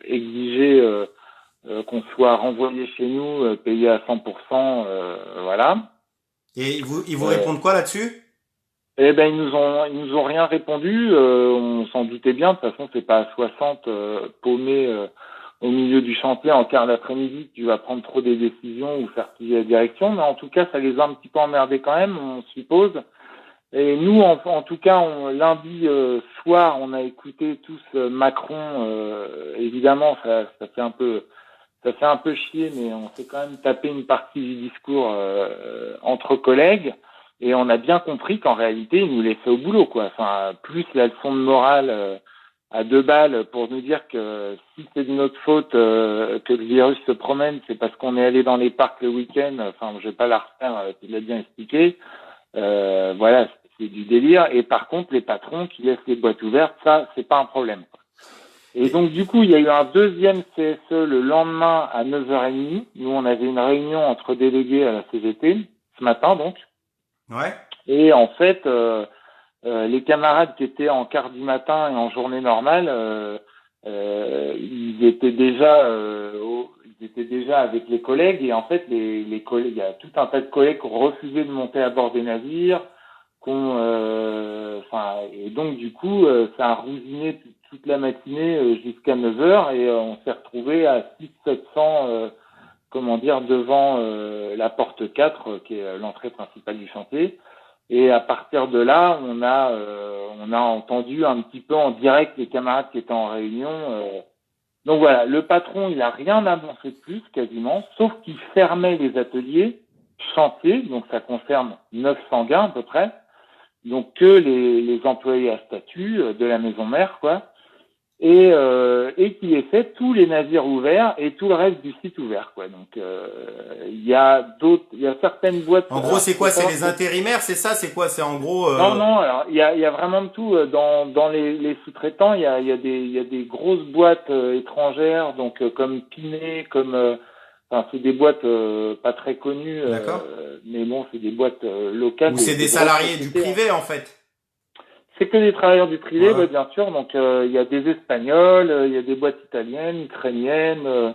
S3: exiger qu'on soit renvoyé chez nous, payé à 100%, voilà.
S1: Et ils vous
S3: Euh,
S1: répondent quoi là-dessus?
S3: Eh ben ils nous ont rien répondu. On s'en doutait bien. De toute façon, c'est pas à 60 paumé au milieu du chantier en quart d'après-midi que tu vas prendre trop des décisions ou faire plier la direction. Mais en tout cas, ça les a un petit peu emmerdés quand même, on suppose. Et nous, en tout cas, lundi soir, on a écouté tous Macron. Évidemment, ça fait un peu chier, mais on s'est quand même tapé une partie du discours entre collègues. Et on a bien compris qu'en réalité, il nous laissait au boulot, quoi. Enfin, plus la leçon de morale à 2 balles pour nous dire que si c'est de notre faute que le virus se promène, c'est parce qu'on est allé dans les parcs le week-end. Enfin, je vais pas la refaire, tu l'as bien expliqué. Voilà, c'est du délire. Et par contre, les patrons qui laissent les boîtes ouvertes, ça, c'est pas un problème. Et
S1: Et-
S3: donc, du coup, il y a eu un deuxième CSE le lendemain à 9h30. Nous, on avait une réunion entre délégués à la CGT, ce matin, donc.
S1: Ouais.
S3: Et en fait, les camarades qui étaient en quart du matin et en journée normale, ils étaient déjà avec les collègues. Et en fait, les collègues, il y a tout un tas de collègues qui ont refusé de monter à bord des navires. Et donc du coup, ça a rousiné toute la matinée jusqu'à 9h et on s'est retrouvé à 600-700, devant la porte 4, qui est l'entrée principale du chantier. Et à partir de là, on a entendu un petit peu en direct les camarades qui étaient en réunion. Donc voilà, le patron, il a rien annoncé de plus quasiment, sauf qu'il fermait les ateliers, chantiers, donc ça concerne 900 gars à peu près. Donc que les employés à statut de la maison mère, quoi, et qui laissait tous les navires ouverts et tout le reste du site ouvert, quoi. Donc il y a certaines boîtes.
S1: En gros,
S3: Alors
S1: c'est
S3: faut
S1: quoi? C'est
S3: savoir
S1: les
S3: que
S1: intérimaires, c'est ça? C'est quoi? C'est en gros.
S3: non, alors il y a vraiment de tout dans les sous-traitants. Il y a des grosses boîtes étrangères, donc comme Pinet, enfin c'est des boîtes pas très connues,
S1: D'accord.
S3: mais bon c'est des boîtes locales,
S1: Ou c'est des
S3: des grosses
S1: salariés du
S3: sociétés, hein.
S1: privé en fait.
S3: C'est que des travailleurs du privé,
S1: Ouais.
S3: bien sûr. Donc il y a des Espagnols, il y a des boîtes italiennes, ukrainiennes,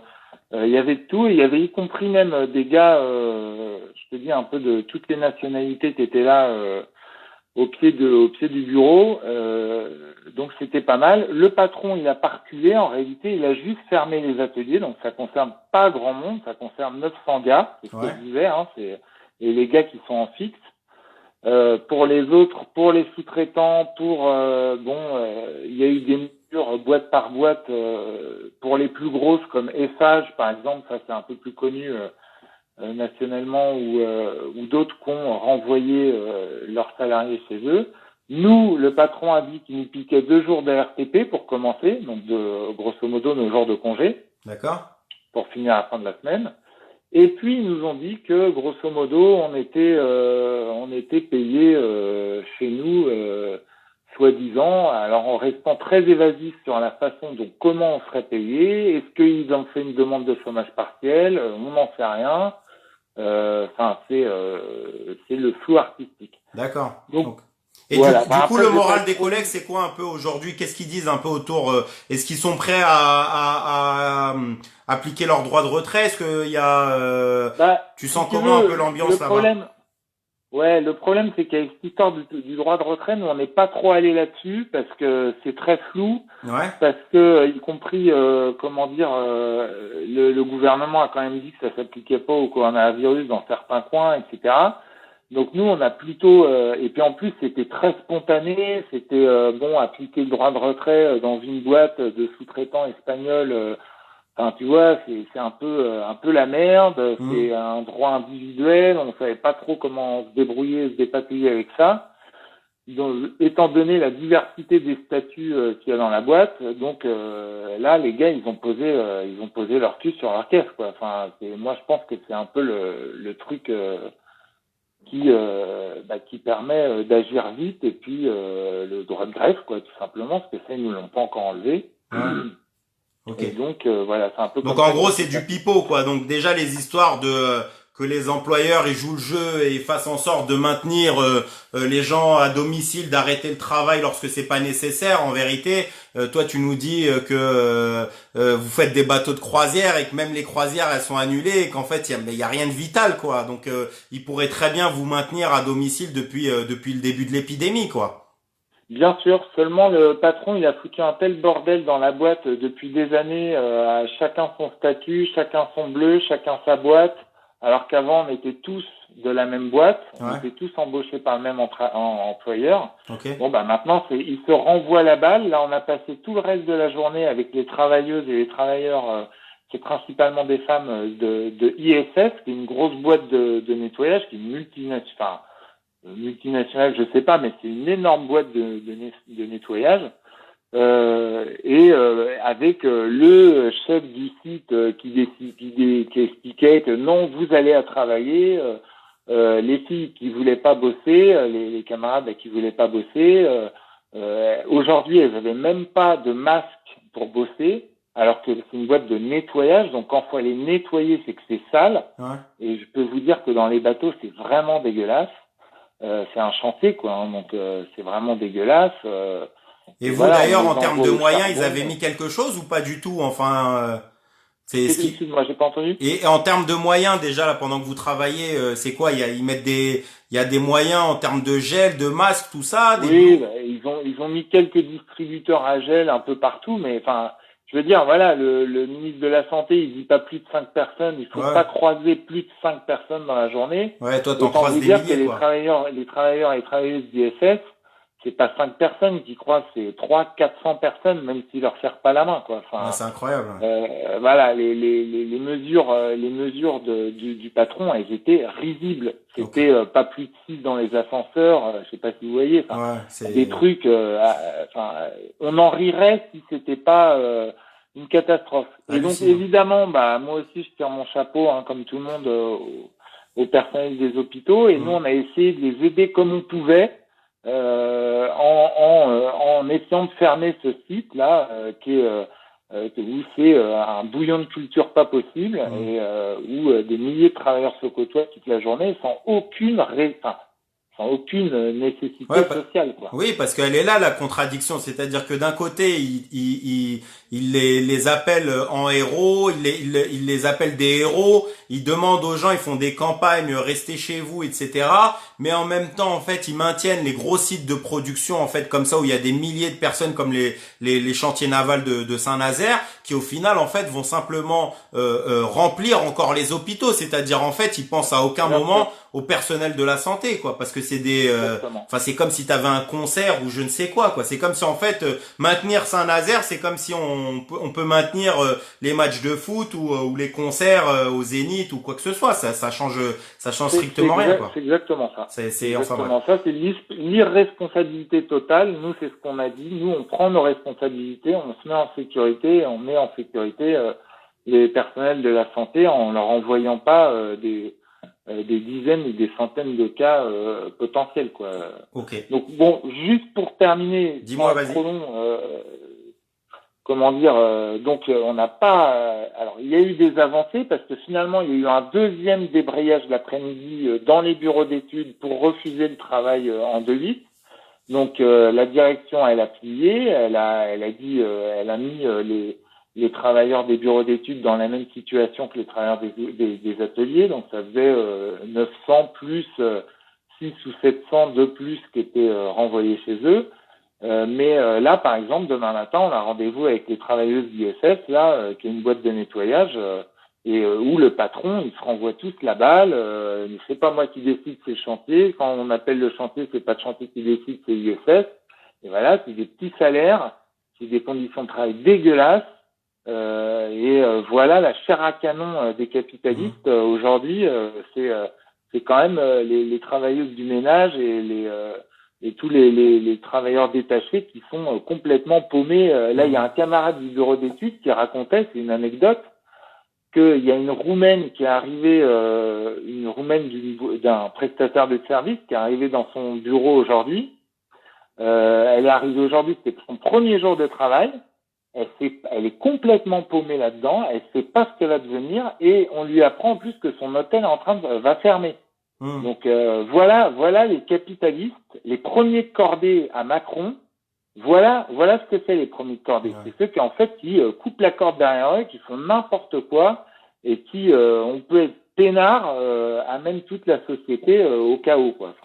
S3: il y avait de tout. Et il y avait y compris même des gars, je te dis un peu de toutes les nationalités qui étaient là au pied du bureau. Donc c'était pas mal. Le patron, il a pas reculé. En réalité, il a juste fermé les ateliers. Donc ça concerne pas grand monde, ça concerne 900 gars. C'est ce que
S1: Ouais.
S3: je disais. Hein, et les gars qui sont en fixe. Pour les autres, pour les sous-traitants, il y a eu des mesures boîte par boîte pour les plus grosses comme Eiffage par exemple, ça c'est un peu plus connu nationalement, ou d'autres qui ont renvoyé leurs salariés chez eux. Nous, le patron a dit qu'il nous piquait 2 jours de RTP pour commencer, donc grosso modo nos jours de congé
S1: D'accord.
S3: pour finir à la fin de la semaine. Et puis ils nous ont dit que grosso modo on était payé chez nous soi-disant, alors en restant très évasif sur la façon dont comment on serait payé. Est-ce qu'ils ont fait une demande de chômage partiel? On n'en sait rien. C'est le flou artistique.
S1: D'accord.
S3: Donc
S1: Donc. Et
S3: voilà.
S1: du coup,
S3: Après
S1: le
S3: je vais pas
S1: moral
S3: être
S1: des
S3: trop
S1: collègues,
S3: vite.
S1: c'est quoi un peu aujourd'hui? Qu'est-ce qu'ils disent un peu autour? Est-ce qu'ils sont prêts à appliquer leur droit de retrait? Est-ce qu'il y a,
S3: Bah,
S1: tu
S3: si
S1: sens
S3: tu
S1: comment un peu
S3: veux, le
S1: l'ambiance là-bas?
S3: problème. Ouais, le problème c'est qu'avec cette histoire du droit de retrait, nous on n'est pas trop allé là-dessus parce que c'est très flou,
S1: Ouais.
S3: parce que y compris le gouvernement a quand même dit que ça s'appliquait pas au coronavirus dans certains coins, etc. Donc nous on a plutôt et puis en plus c'était très spontané, c'était appliquer le droit de retrait dans une boîte de sous-traitants espagnols. Enfin, tu vois, c'est un peu la merde.
S1: Hmm.
S3: C'est un droit individuel. On savait pas trop comment se débrouiller, se dépatouiller avec ça. étant donné la diversité des statuts qu'il y a dans la boîte, donc là les gars ils ont posé leur cul sur leur caisse quoi. Enfin moi je pense que c'est un peu le truc qui permet d'agir vite et puis le droit de grève quoi tout simplement parce que ça ils nous l'ont pas encore enlevé.
S1: Ouais. Ok.
S3: Et donc voilà c'est un peu.
S1: Donc en gros c'est du pipeau quoi. Donc déjà les histoires de que les employeurs ils jouent le jeu et fassent en sorte de maintenir les gens à domicile, d'arrêter le travail lorsque c'est pas nécessaire. En vérité, toi tu nous dis que vous faites des bateaux de croisière et que même les croisières elles sont annulées et qu'en fait il y a rien de vital quoi. Donc ils pourraient très bien vous maintenir à domicile depuis le début de l'épidémie quoi.
S3: Bien sûr, seulement le patron, il a foutu un tel bordel dans la boîte depuis des années, à chacun son statut, chacun son bleu, chacun sa boîte, alors qu'avant on était tous de la même boîte, on était tous embauchés par le même employeur.
S1: Okay.
S3: Bon bah maintenant il se renvoie la balle. Là on a passé tout le reste de la journée avec les travailleuses et les travailleurs, c'est principalement des femmes de ISS, qui est une grosse boîte de nettoyage, qui est une multinationale, je sais pas, mais c'est une énorme boîte de nettoyage. Avec le chef du site qui expliquait que non, vous allez à travailler, les filles qui voulaient pas bosser, les camarades qui voulaient pas bosser, aujourd'hui elles avaient même pas de masque pour bosser, alors que c'est une boîte de nettoyage, donc quand faut aller nettoyer, c'est que c'est sale, et je peux vous dire que dans les bateaux, c'est vraiment dégueulasse. C'est un chantier quoi, hein, donc c'est vraiment dégueulasse.
S1: Et vous d'ailleurs en termes de moyens, ils avaient mis quelque chose ou pas du tout? Enfin,
S3: Excuse-moi, j'ai pas entendu.
S1: Et en termes de moyens déjà là pendant que vous travaillez, c'est quoi? Il y a des moyens en termes de gel, de masques, tout ça.
S3: Oui, ils ont mis quelques distributeurs à gel un peu partout, mais enfin. Je veux dire, voilà, le ministre de la Santé, il dit pas plus de 5 personnes, il faut pas croiser plus de 5 personnes dans la journée.
S1: Ouais, toi t'en croises des milliers,
S3: quoi. Les travailleurs et travailleuses d'ISS, c'est pas 5 personnes qui croisent, c'est 400 personnes, même s'ils leur serrent pas la main, quoi. Enfin,
S1: c'est incroyable.
S3: Voilà, les mesures du patron, elles étaient risibles. C'était pas plus de 6 dans les ascenseurs, je sais pas si vous voyez. Des trucs, on en rirait si c'était pas une catastrophe. Et donc évidemment, moi aussi je tire mon chapeau, hein, comme tout le monde, au personnel des hôpitaux. Et nous, on a essayé de les aider comme on pouvait. En essayant de fermer ce site là qui est où c'est un bouillon de culture pas possible et où des milliers de travailleurs se côtoient toute la journée sans aucune nécessité sociale quoi.
S1: Oui, parce qu'elle est là la contradiction, c'est-à-dire que d'un côté il les appelle en héros, il les appelle des héros, il demande aux gens, ils font des campagnes, restez chez vous, etc. Mais en même temps, en fait, ils maintiennent les gros sites de production, en fait, comme ça, où il y a des milliers de personnes, comme les chantiers navals de Saint-Nazaire, qui au final, en fait, vont simplement remplir encore les hôpitaux. C'est-à-dire, en fait, ils pensent à aucun moment au personnel de la santé, quoi, parce que c'est c'est comme si t'avais un concert ou je ne sais quoi. C'est comme si, en fait, maintenir Saint-Nazaire, c'est comme si on peut maintenir les matchs de foot ou les concerts au Zénith ou quoi que ce soit. Ça change strictement rien, quoi.
S3: C'est exactement ça.
S1: C'est
S3: l'irresponsabilité totale. Nous, c'est ce qu'on a dit. Nous, on prend nos responsabilités, on se met en sécurité, on met en sécurité les personnels de la santé en leur envoyant pas des dizaines ou des centaines de cas potentiels, quoi.
S1: Okay.
S3: Donc bon, juste pour terminer,
S1: dis-moi, vas-y.
S3: Trop long, on n'a pas. Alors, il y a eu des avancées parce que finalement, il y a eu un deuxième débrayage l'après-midi dans les bureaux d'études pour refuser le travail en 2-8. Donc, la direction, elle a plié, elle a mis les travailleurs des bureaux d'études dans la même situation que les travailleurs des ateliers. Donc, ça faisait 900 plus 6 ou 700 de plus qui étaient renvoyés chez eux. Mais là, par exemple, demain matin, on a rendez-vous avec les travailleuses d'ISS, qui est une boîte de nettoyage, où le patron, il se renvoie tous la balle. C'est pas moi qui décide, c'est le chantier. Quand on appelle le chantier, c'est pas le chantier qui décide, c'est l'ISS. Et voilà, c'est des petits salaires, c'est des conditions de travail dégueulasses. Voilà la chair à canon des capitalistes. Aujourd'hui, c'est quand même les travailleuses du ménage et et tous les travailleurs détachés qui sont complètement paumés. Là, il y a un camarade du bureau d'études qui racontait, c'est une anecdote, qu'il y a une Roumaine qui est arrivée, une Roumaine d'un prestataire de service qui est arrivée dans son bureau aujourd'hui. Elle est arrivée aujourd'hui, c'était son premier jour de travail. Elle est complètement paumée là-dedans. Elle sait pas ce qu'elle va devenir et on lui apprend en plus que son hôtel va fermer. Donc voilà les capitalistes, les premiers de cordée à Macron. Voilà ce que c'est les premiers de cordée. C'est ceux qui en fait qui coupent la corde derrière eux, qui font n'importe quoi et qui on peut être peinard amènent toute la société au chaos quoi.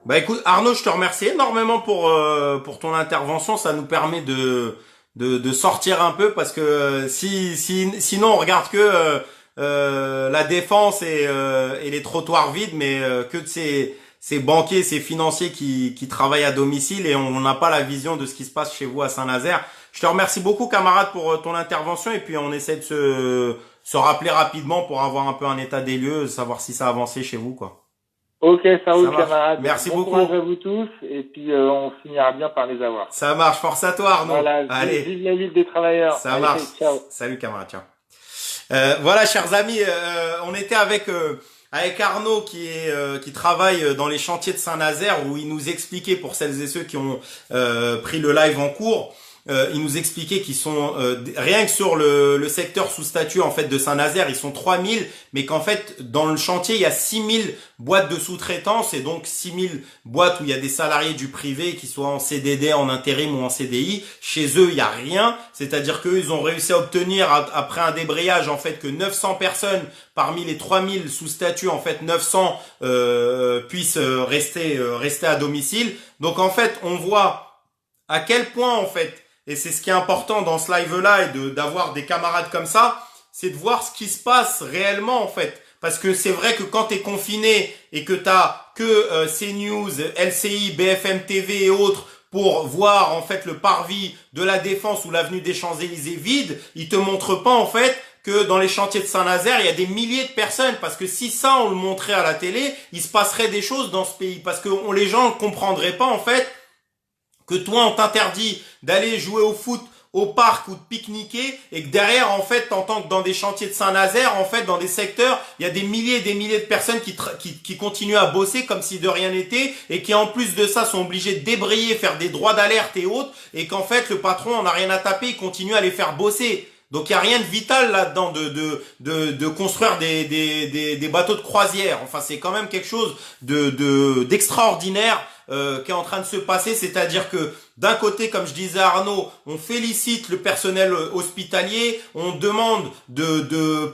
S1: Bah écoute Arnaud, je te remercie énormément pour ton intervention. Ça nous permet de sortir un peu parce que sinon on regarde que la défense et les trottoirs vides, mais que de ces banquiers, ces financiers qui travaillent à domicile, et on n'a pas la vision de ce qui se passe chez vous à Saint-Nazaire. Je te remercie beaucoup camarade pour ton intervention, et puis on essaie de se rappeler rapidement pour avoir un peu un état des lieux, savoir si ça a avancé chez vous quoi.
S3: Ok, ça roule camarade.
S1: Merci beaucoup.
S3: Bon courage à vous tous, et puis on finira bien par les avoir.
S1: Ça marche, force à toi Arnaud.
S3: Voilà,
S1: allez.
S3: Vive la Ligue des travailleurs.
S1: Ça
S3: allez,
S1: marche.
S3: Ciao.
S1: Salut camarade, ciao. Voilà chers amis, on était avec Arnaud qui travaille dans les chantiers de Saint-Nazaire, où il nous expliquait, pour celles et ceux qui ont pris le live en cours, il nous expliquait qu'ils sont rien que sur le secteur sous statut en fait de Saint-Nazaire, ils sont 3000, mais qu'en fait dans le chantier il y a 6000 boîtes de sous-traitance, et donc 6000 boîtes où il y a des salariés du privé, qui soient en CDD, en intérim ou en CDI. Chez eux il y a rien, c'est-à-dire qu'eux ils ont réussi à obtenir après un débrayage en fait que 900 personnes parmi les 3000 sous statut, en fait 900 puissent rester à domicile. Donc en fait on voit à quel point en fait, et c'est ce qui est important dans ce live-là, et d'avoir des camarades comme ça, c'est de voir ce qui se passe réellement en fait. Parce que c'est vrai que quand t'es confiné et que t'as que CNews, LCI, BFM TV et autres pour voir en fait le parvis de la Défense ou l'avenue des Champs-Élysées vide, ils te montrent pas en fait que dans les chantiers de Saint-Nazaire, il y a des milliers de personnes. Parce que si ça, on le montrait à la télé, il se passerait des choses dans ce pays. Parce que les gens ne comprendraient pas en fait que toi on t'interdit d'aller jouer au foot au parc ou de pique-niquer, et que derrière en fait t'entends que dans des chantiers de Saint-Nazaire, en fait dans des secteurs, il y a des milliers et des milliers de personnes qui continuent à bosser comme si de rien n'était, et qui en plus de ça sont obligés de débrayer, faire des droits d'alerte et autres, et qu'en fait le patron en a rien à taper, il continue à les faire bosser. Donc il y a rien de vital là-dedans de construire des bateaux de croisière. Enfin c'est quand même quelque chose d'extraordinaire qui est en train de se passer, c'est-à-dire que d'un côté, comme je disais à Arnaud, on félicite le personnel hospitalier, on demande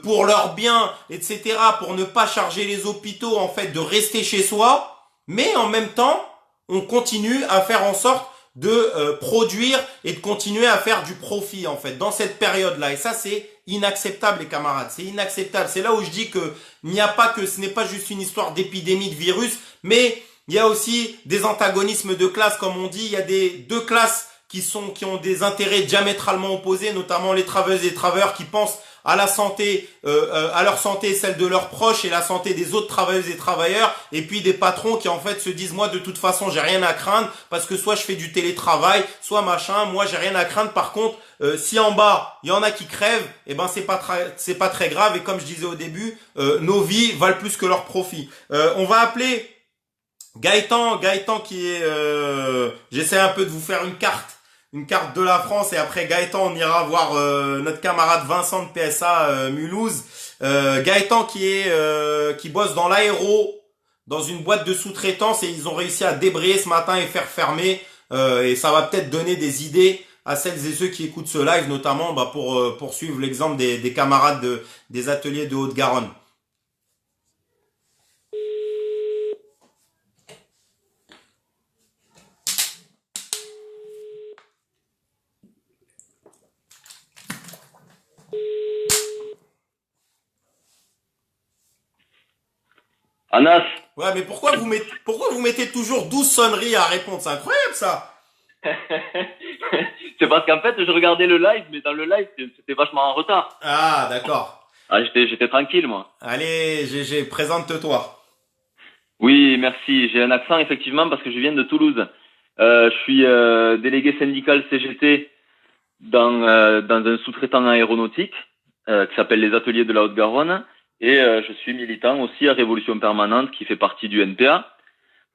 S1: pour leur bien, etc., pour ne pas charger les hôpitaux en fait de rester chez soi, mais en même temps, on continue à faire en sorte de produire et de continuer à faire du profit en fait dans cette période-là, et ça c'est inacceptable les camarades, c'est inacceptable. C'est là où je dis que ce n'est pas juste une histoire d'épidémie de virus, mais il y a aussi des antagonismes de classe, comme on dit. Il y a deux classes qui ont des intérêts diamétralement opposés, notamment les travailleuses et les travailleurs qui pensent à la santé, à leur santé, celle de leurs proches, et la santé des autres travailleuses et travailleurs, et puis des patrons qui en fait se disent moi de toute façon j'ai rien à craindre parce que soit je fais du télétravail, soit machin, moi j'ai rien à craindre. Par contre, si en bas il y en a qui crèvent, et ben c'est pas très grave, et comme je disais au début, nos vies valent plus que leurs profits. On va appeler Gaëtan qui est j'essaie un peu de vous faire une carte de la France, et après Gaëtan on ira voir notre camarade Vincent de PSA Mulhouse. Gaëtan qui bosse dans l'aéro, dans une boîte de sous-traitance, et ils ont réussi à débrayer ce matin et faire fermer, et ça va peut-être donner des idées à celles et ceux qui écoutent ce live, notamment pour poursuivre l'exemple des camarades des ateliers de Haute-Garonne.
S4: Anas.
S1: Ouais, mais pourquoi vous mettez toujours 12 sonneries à répondre? C'est incroyable, ça.
S4: C'est parce qu'en fait, je regardais le live, mais dans le live, c'était vachement en retard.
S1: Ah, d'accord.
S4: Ah, j'étais tranquille, moi.
S1: Allez, GG, présente-toi.
S4: Oui, merci. J'ai un accent effectivement parce que je viens de Toulouse. Je suis délégué syndical CGT dans un sous-traitant aéronautique qui s'appelle les Ateliers de la Haute-Garonne et je suis militant aussi à Révolution Permanente qui fait partie du NPA.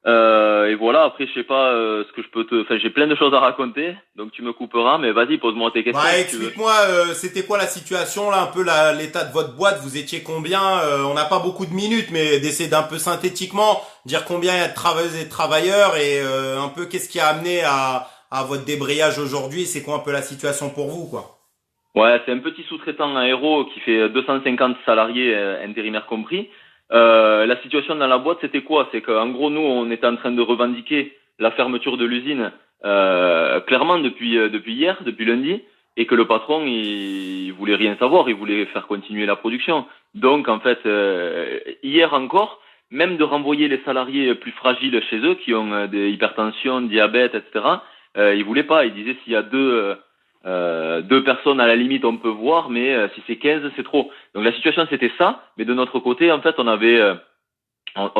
S4: Et voilà, après je sais pas ce que je peux te... Enfin, j'ai plein de choses à raconter, donc tu me couperas, mais vas-y, pose-moi tes questions
S1: Bah,
S4: si tu veux.
S1: explique-moi, c'était quoi la situation là, un peu l'état de votre boîte, vous étiez combien? On n'a pas beaucoup de minutes, mais d'essayer d'un peu synthétiquement dire combien il y a de travailleuses et de travailleurs et un peu qu'est-ce qui a amené à votre débrayage aujourd'hui, c'est quoi un peu la situation pour vous, quoi?
S4: Ouais, c'est un petit sous-traitant aéro qui fait 250 salariés, intérimaires compris. La situation dans la boîte, c'était quoi? C'est qu'en gros, nous, on était en train de revendiquer la fermeture de l'usine clairement depuis hier, depuis lundi, et que le patron, il voulait rien savoir, il voulait faire continuer la production. Donc, en fait, hier encore, même de renvoyer les salariés plus fragiles chez eux, qui ont des hypertension, diabète, etc., il voulait pas. Il disait s'il y a deux personnes à la limite on peut voir, mais si c'est 15 c'est trop. Donc la situation c'était ça, mais de notre côté en fait on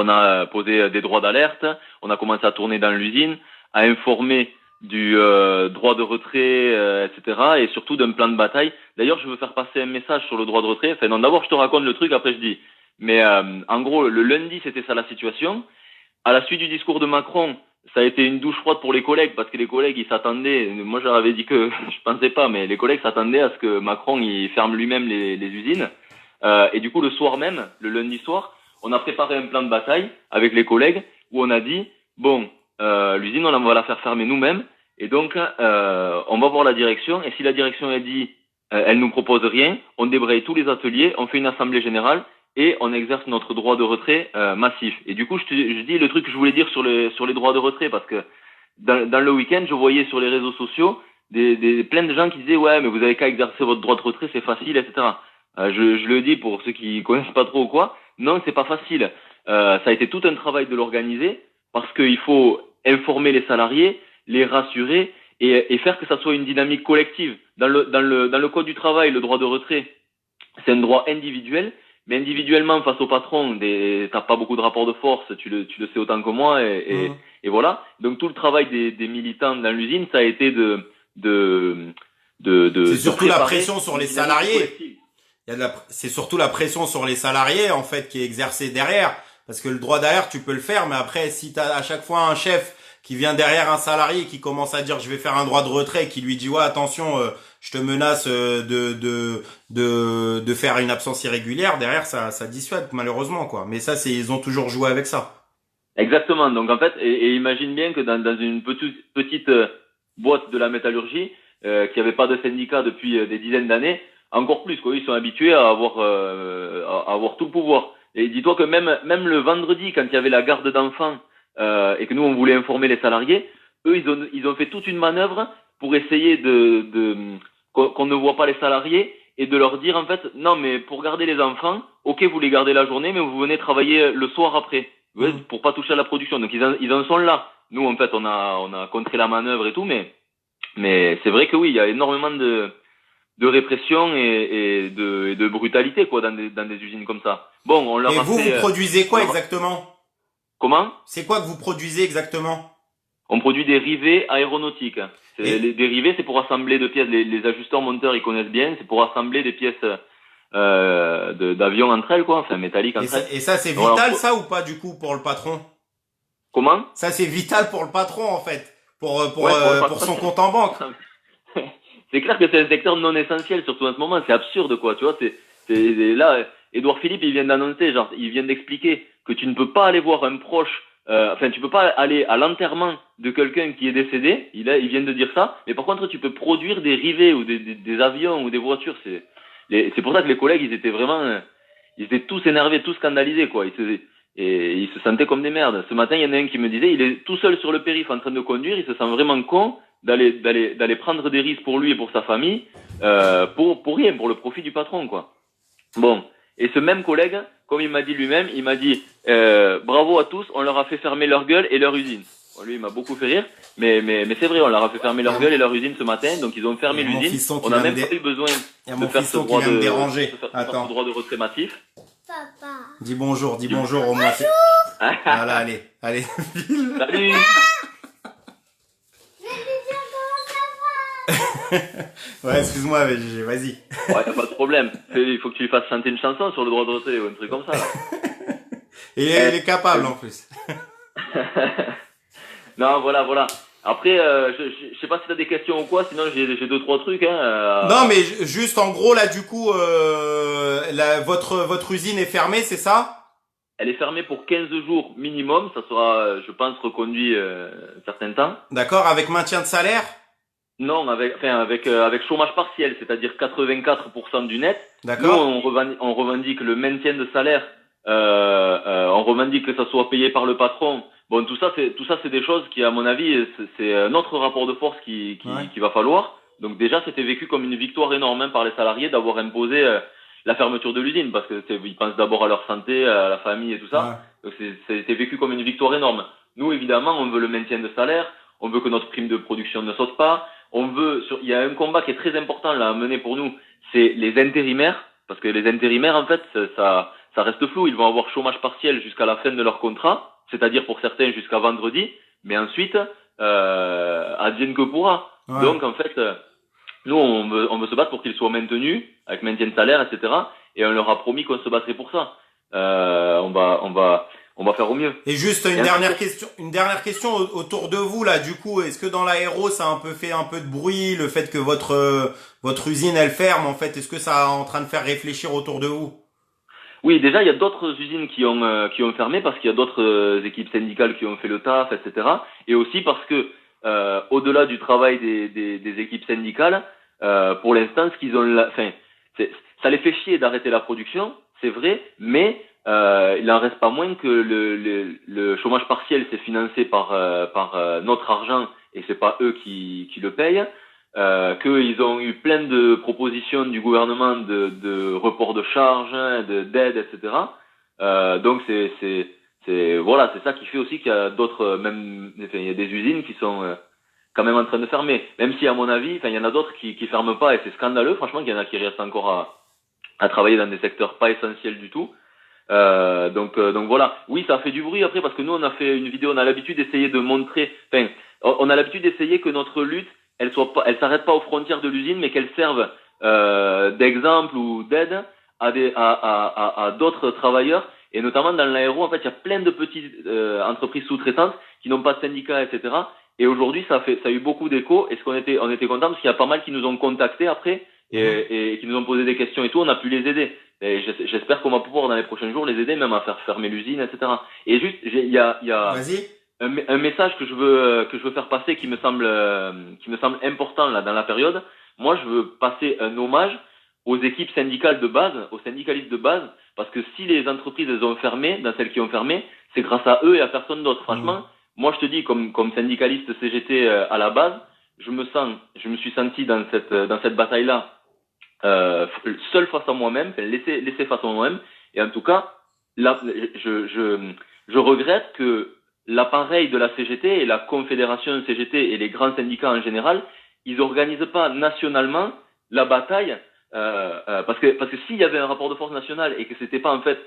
S4: a posé des droits d'alerte, on a commencé à tourner dans l'usine, à informer du droit de retrait, etc. et surtout d'un plan de bataille. D'ailleurs je veux faire passer un message sur le droit de retrait. Enfin non, d'abord je te raconte le truc, après je dis. Mais en gros le lundi c'était ça la situation. À la suite du discours de Macron, ça a été une douche froide pour les collègues parce que les collègues ils s'attendaient, moi je leur avais dit que je pensais pas, mais les collègues s'attendaient à ce que Macron il ferme lui-même les usines. Et du coup le soir même, le lundi soir, on a préparé un plan de bataille avec les collègues où on a dit bon, l'usine on va la faire fermer nous-mêmes et donc on va voir la direction et si la direction elle dit elle nous propose rien, on débraye tous les ateliers, on fait une assemblée générale et on exerce notre droit de retrait massif. Et du coup, je dis le truc que je voulais dire sur les droits de retrait, parce que dans le week-end, je voyais sur les réseaux sociaux plein de gens qui disaient ouais, mais vous avez qu'à exercer votre droit de retrait, c'est facile, etc. Je le dis pour ceux qui connaissent pas trop ou quoi, non, c'est pas facile. Ça a été tout un travail de l'organiser, parce qu'il faut informer les salariés, les rassurer et faire que ça soit une dynamique collective. Dans le code du travail, le droit de retrait, c'est un droit individuel. Mais individuellement, face au patron, t'as pas beaucoup de rapport de force, tu le sais autant que moi, et voilà. Donc tout le travail des militants dans l'usine, ça a été
S1: C'est surtout la
S4: préparer
S1: pression sur les
S4: une dynamique
S1: salariés.
S4: collective.
S1: C'est surtout la pression sur les salariés en fait qui est exercée derrière, parce que le droit d'alerte tu peux le faire, mais après si t'as à chaque fois un chef qui vient derrière un salarié qui commence à dire je vais faire un droit de retrait et qui lui dit ouais attention je te menace de faire une absence irrégulière, derrière ça dissuade malheureusement quoi. Mais ça c'est ils ont toujours joué avec ça.
S4: Exactement. Donc en fait, et imagine bien que dans une petite boîte de la métallurgie qui avait pas de syndicat depuis des dizaines d'années, encore plus quoi. Ils sont habitués à avoir tout le pouvoir. Et dis-toi que même le vendredi, quand il y avait la garde d'enfants et que nous on voulait informer les salariés, eux ils ont fait toute une manœuvre pour essayer qu'on ne voit pas les salariés et de leur dire en fait non mais pour garder les enfants, ok vous les gardez la journée mais vous venez travailler le soir après. Ouais, pour pas toucher à la production. Donc ils en sont là. Nous en fait on a contré la manœuvre et tout, mais c'est vrai que oui, il y a énormément de répression et de brutalité quoi dans des usines comme ça. Bon, on leur
S1: Et
S4: a
S1: vous
S4: fait,
S1: produisez quoi exactement?
S4: Comment?
S1: C'est quoi que vous produisez exactement?
S4: On produit des rivets aéronautiques. Des rivets, c'est pour assembler de pièces. Les ajusteurs monteurs, ils connaissent bien. C'est pour assembler des pièces d'avions entre elles, quoi. Enfin, métalliques entre elles.
S1: Et ça c'est vital ça ou pas du coup pour le patron?
S4: Comment?
S1: Ça c'est vital pour le patron en fait, pour
S4: patron.
S1: son compte en banque.
S4: C'est clair que c'est un secteur non essentiel, surtout en ce moment. C'est absurde, quoi. Tu vois, là, Édouard Philippe, il vient d'annoncer, genre, il vient d'expliquer que tu ne peux pas aller voir un proche, tu peux pas aller à l'enterrement de quelqu'un qui est décédé. Il vient de dire ça. Mais par contre, tu peux produire des rivets ou des avions ou des voitures. C'est pour ça que les collègues, ils étaient tous énervés, tous scandalisés, quoi. Ils se sentaient comme des merdes. Ce matin, il y en a un qui me disait, il est tout seul sur le périph' en train de conduire, il se sent vraiment con d'aller prendre des risques pour lui et pour sa famille, pour rien, pour le profit du patron, quoi. Bon. Et ce même collègue, comme il m'a dit lui-même, il m'a dit, bravo à tous, on leur a fait fermer leur gueule et leur usine. Bon, lui, il m'a beaucoup fait rire, mais c'est vrai, on leur a fait fermer leur gueule et leur usine ce matin, donc ils ont fermé l'usine. On n'a même pas eu besoin de faire ce droit
S1: de
S4: droit de retrait massif.
S1: Dis bonjour au moins.
S2: Bonjour.
S1: Voilà, allez, allez.
S4: Salut.
S1: Ouais, excuse-moi, mais GG, vas-y.
S4: Ouais, pas de problème. Il faut que tu lui fasses chanter une chanson sur le droit de retrait ou un truc comme ça. Là.
S1: Et il est capable en plus.
S4: Non, voilà. Après, je sais pas si t'as des questions ou quoi, sinon j'ai deux trois trucs.
S1: Non, mais juste en gros là, du coup, votre usine est fermée, c'est ça?
S4: Elle est fermée pour 15 jours minimum. Ça sera, je pense, reconduit un certain temps.
S1: D'accord, avec maintien de salaire?
S4: Non, avec chômage partiel, c'est-à-dire 84% du net. Nous,
S1: D'accord.
S4: on revendique le maintien de salaire. On revendique que ça soit payé par le patron. Bon, tout ça, c'est des choses qui, à mon avis, c'est notre rapport de force qui va falloir. Donc déjà, c'était vécu comme une victoire énorme hein, par les salariés d'avoir imposé la fermeture de l'usine, parce que ils pensent d'abord à leur santé, à la famille et tout ça.
S1: Ouais.
S4: Donc c'était vécu comme une victoire énorme. Nous, évidemment, on veut le maintien de salaire, on veut que notre prime de production ne saute pas. Il y a un combat qui est très important là à mener pour nous, c'est les intérimaires, parce que les intérimaires, en fait, ça reste flou. Ils vont avoir chômage partiel jusqu'à la fin de leur contrat, c'est-à-dire pour certains jusqu'à vendredi, mais ensuite, advienne que pourra.
S1: Ouais.
S4: Donc, en fait, nous, on veut se battre pour qu'ils soient maintenus, avec maintien de salaire, etc. Et on leur a promis qu'on se battrait pour ça. On va faire au mieux.
S1: Et juste une dernière question autour de vous là. Du coup, est-ce que dans l'aéro ça a un peu fait un peu de bruit, le fait que votre usine elle ferme en fait, est-ce que ça est en train de faire réfléchir autour de vous?
S4: Oui, déjà, il y a d'autres usines qui ont fermé parce qu'il y a d'autres équipes syndicales qui ont fait le taf, etc. Et aussi parce que, au-delà du travail des équipes syndicales, pour l'instant, ça les fait chier d'arrêter la production, c'est vrai, mais il n'en reste pas moins que le chômage partiel, c'est financé par notre argent et c'est pas eux qui le payent. Qu'ils ont eu plein de propositions du gouvernement de report de charges, d'aide, etc. Donc voilà, c'est ça qui fait aussi qu'il y a il y a des usines qui sont quand même en train de fermer. Même si à mon avis, il y en a d'autres qui ferment pas et c'est scandaleux, franchement, qu'il y en a qui restent encore à travailler dans des secteurs pas essentiels du tout. Donc voilà. Oui, ça a fait du bruit après parce que nous on a fait une vidéo, on a l'habitude d'essayer de montrer, on a l'habitude d'essayer que notre lutte elle s'arrête pas aux frontières de l'usine, mais qu'elle serve d'exemple ou d'aide à d'autres travailleurs, et notamment dans l'aéro. En fait, il y a plein de petites entreprises sous-traitantes qui n'ont pas de syndicat, etc. Et aujourd'hui, ça a eu beaucoup d'écho. Et on était content parce qu'il y a pas mal qui nous ont contactés après et qui nous ont posé des questions et tout. On a pu les aider. Et j'espère qu'on va pouvoir dans les prochains jours les aider, même à faire fermer l'usine, etc. Et juste, il y a
S1: Vas-y.
S4: un message que je veux faire passer qui me semble important là dans la période. Moi, je veux passer un hommage aux équipes syndicales de base, aux syndicalistes de base, parce que si les entreprises elles ont fermé, dans celles qui ont fermé, c'est grâce à eux et à personne d'autre. Franchement, moi je te dis comme syndicaliste CGT à la base, je me suis senti dans cette bataille-là seul face à moi-même, laissé face à moi-même. Et en tout cas, là, je regrette que l'appareil de la CGT et la confédération CGT et les grands syndicats en général, ils organisent pas nationalement la bataille, parce que s'il y avait un rapport de force national et que c'était pas en fait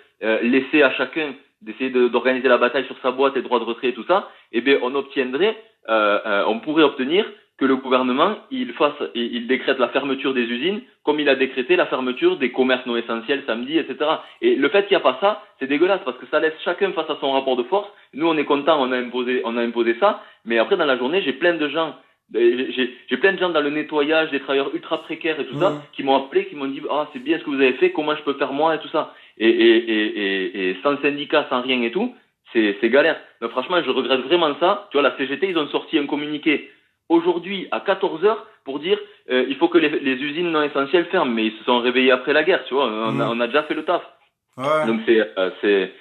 S4: laissé à chacun d'essayer d'organiser la bataille sur sa boîte et droit de retrait et tout ça, eh bien on pourrait obtenir que le gouvernement il décrète la fermeture des usines comme il a décrété la fermeture des commerces non essentiels samedi, etc. Et le fait qu'il n'y a pas ça, c'est dégueulasse parce que ça laisse chacun face à son rapport de force. Nous on est content, on a imposé ça, mais après dans la journée j'ai plein de gens dans le nettoyage, des travailleurs ultra précaires et tout ça, qui m'ont appelé, qui m'ont dit c'est bien ce que vous avez fait, comment je peux faire moi et tout ça. Et sans syndicat, sans rien et tout, c'est galère. Donc franchement, je regrette vraiment ça. Tu vois, la CGT, ils ont sorti un communiqué aujourd'hui à 14h pour dire il faut que les usines non essentielles ferment, mais ils se sont réveillés après la guerre, tu vois, on a déjà fait le taf.
S1: Ouais.
S4: Donc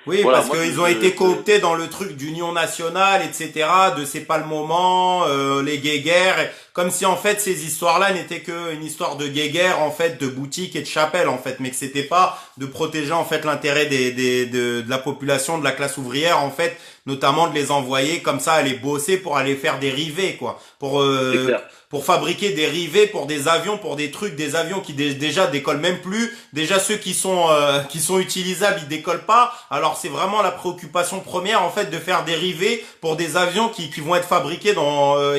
S1: oui, voilà, parce qu'ils ont été cooptés dans le truc d'union nationale, etc. De c'est pas le moment, les guéguerres. comme si en fait ces histoires-là n'étaient qu'une histoire de guéguerre en fait, de boutique et de chapelle en fait, mais que c'était pas de protéger en fait l'intérêt de la population, de la classe ouvrière en fait, notamment de les envoyer comme ça aller bosser pour aller faire des rivets quoi,
S4: C'est clair.
S1: pour fabriquer des rivets pour des avions, pour des trucs, des avions qui déjà décollent même plus. Déjà ceux qui sont utilisables, ils décollent pas. Alors c'est vraiment la préoccupation première en fait de faire des rivets pour des avions qui vont être fabriqués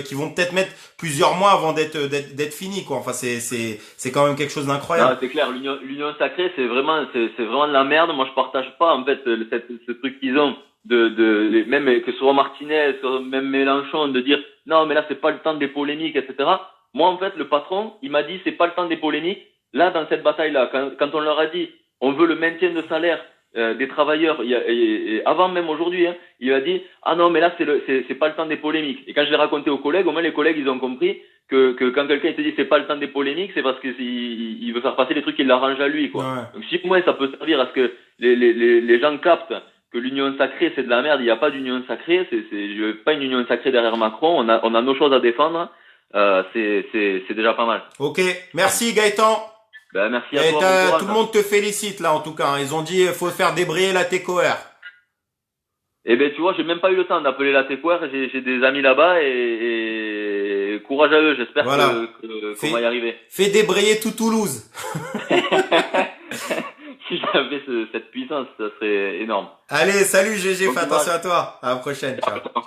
S1: qui vont peut-être mettre plusieurs mois avant d'être finis quoi. Enfin c'est quand même quelque chose d'incroyable.
S4: Ah, c'est clair, l'union sacrée, c'est vraiment de la merde. Moi, je partage pas, en fait, ce truc qu'ils ont même que ce soit Martinez, même Mélenchon, de dire, non, mais là, c'est pas le temps des polémiques, etc. Moi, en fait, le patron, il m'a dit, c'est pas le temps des polémiques. Là, dans cette bataille-là, quand on leur a dit, on veut le maintien de salaire, des travailleurs, et avant même aujourd'hui, hein, il a dit, ah non, mais là, c'est pas le temps des polémiques. Et quand je l'ai raconté aux collègues, au moins les collègues, ils ont compris que quand quelqu'un te dit c'est pas le temps des polémiques, c'est parce que il veut faire passer les trucs qui l'arrangent à lui, quoi.
S1: Ouais.
S4: Donc si au moins ça peut servir à ce que les gens captent que l'union sacrée c'est de la merde, il n'y a pas d'union sacrée, je veux pas une union sacrée derrière Macron, on a nos choses à défendre, c'est déjà pas mal.
S1: Ok, merci Gaëtan.
S4: Ben merci à
S1: Et
S4: toi. Bon courage.
S1: tout le monde te félicite là en tout cas. Ils ont dit faut faire débrayer la TCOR.
S4: Eh ben tu vois, j'ai même pas eu le temps d'appeler la TECOR, j'ai des amis là-bas et courage à eux, j'espère
S1: Voilà.
S4: qu'on va y arriver.
S1: Fais débrayer tout Toulouse.
S4: Si j'avais cette puissance, ça serait énorme.
S1: Allez, salut GG,
S4: Bon
S1: fais
S4: courage.
S1: attention à toi. À la prochaine. Ciao. Ciao.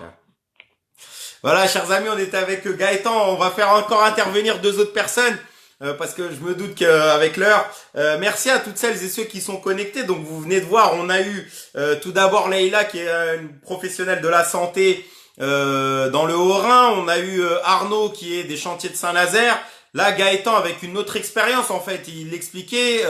S1: Voilà, chers amis, on était avec Gaëtan. On va faire encore intervenir 2 autres personnes. Parce que je me doute qu'avec l'heure, merci à toutes celles et ceux qui sont connectés. Donc vous venez de voir, on a eu tout d'abord Leïla qui est une professionnelle de la santé dans le Haut-Rhin. On a eu Arnaud qui est des chantiers de Saint-Nazaire. Là, Gaëtan avec une autre expérience en fait, il expliquait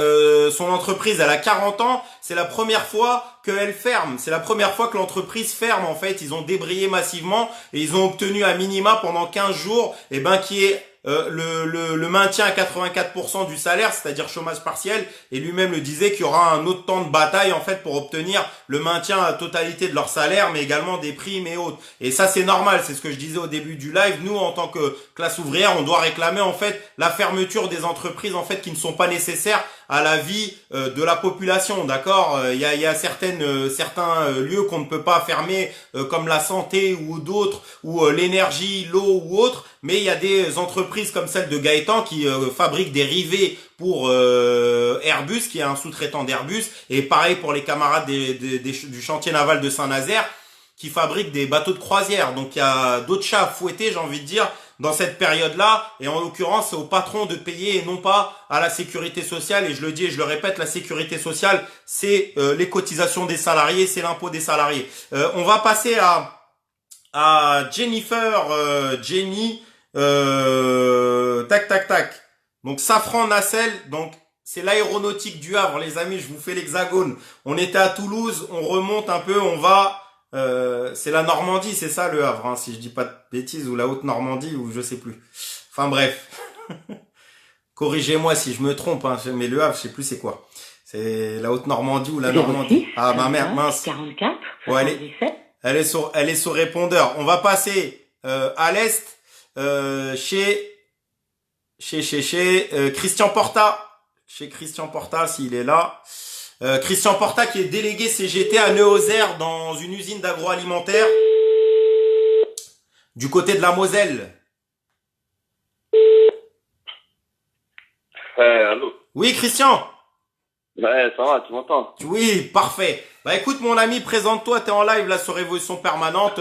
S1: son entreprise, elle a 40 ans, c'est la première fois qu'elle ferme, c'est la première fois que l'entreprise ferme en fait. Ils ont débrayé massivement et ils ont obtenu à minima pendant 15 jours, qui est le maintien à 84% du salaire, c'est-à-dire chômage partiel, et lui-même le disait qu'il y aura un autre temps de bataille en fait pour obtenir le maintien à totalité de leur salaire, mais également des primes et autres. Et ça c'est normal, c'est ce que je disais au début du live. Nous en tant que classe ouvrière, on doit réclamer en fait la fermeture des entreprises en fait qui ne sont pas nécessaires à la vie de la population, d'accord. Il y a certains lieux qu'on ne peut pas fermer, comme la santé ou d'autres, ou l'énergie, l'eau ou autre. Mais il y a des entreprises comme celle de Gaëtan qui fabriquent des rivets pour Airbus, qui est un sous-traitant d'Airbus, et pareil pour les camarades du chantier naval de Saint-Nazaire, qui fabriquent des bateaux de croisière. Donc il y a d'autres chats à fouetter, j'ai envie de dire, dans cette période-là, et en l'occurrence, c'est au patron de payer et non pas à la sécurité sociale. Et je le dis et je le répète, la sécurité sociale, c'est les cotisations des salariés, c'est l'impôt des salariés. On va passer à Jennifer, Jenny, tac. Donc Safran Nacelle, donc c'est l'aéronautique du Havre, les amis. Je vous fais l'hexagone. On était à Toulouse, on remonte un peu, on va. C'est la Normandie, c'est ça le Havre, hein, si je dis pas de bêtises, ou la Haute-Normandie, ou je sais plus. Enfin bref, corrigez-moi si je me trompe, hein, mais le Havre, je sais plus c'est quoi. C'est la Haute-Normandie ou la Normandie. Ah ma mère, mince.
S2: 44,
S1: Ouais, elle est sur répondeur. On va passer à l'est chez Christian Porta. Chez Christian Porta, s'il est là. Christian Porta qui est délégué CGT à Neuhauser dans une usine d'agroalimentaire du côté de la Moselle.
S5: Allô?
S1: Oui, Christian.
S5: Ouais, ça va, tu m'entends?
S1: Oui, parfait. Bah écoute mon ami, présente-toi, t'es en live là sur Révolution Permanente,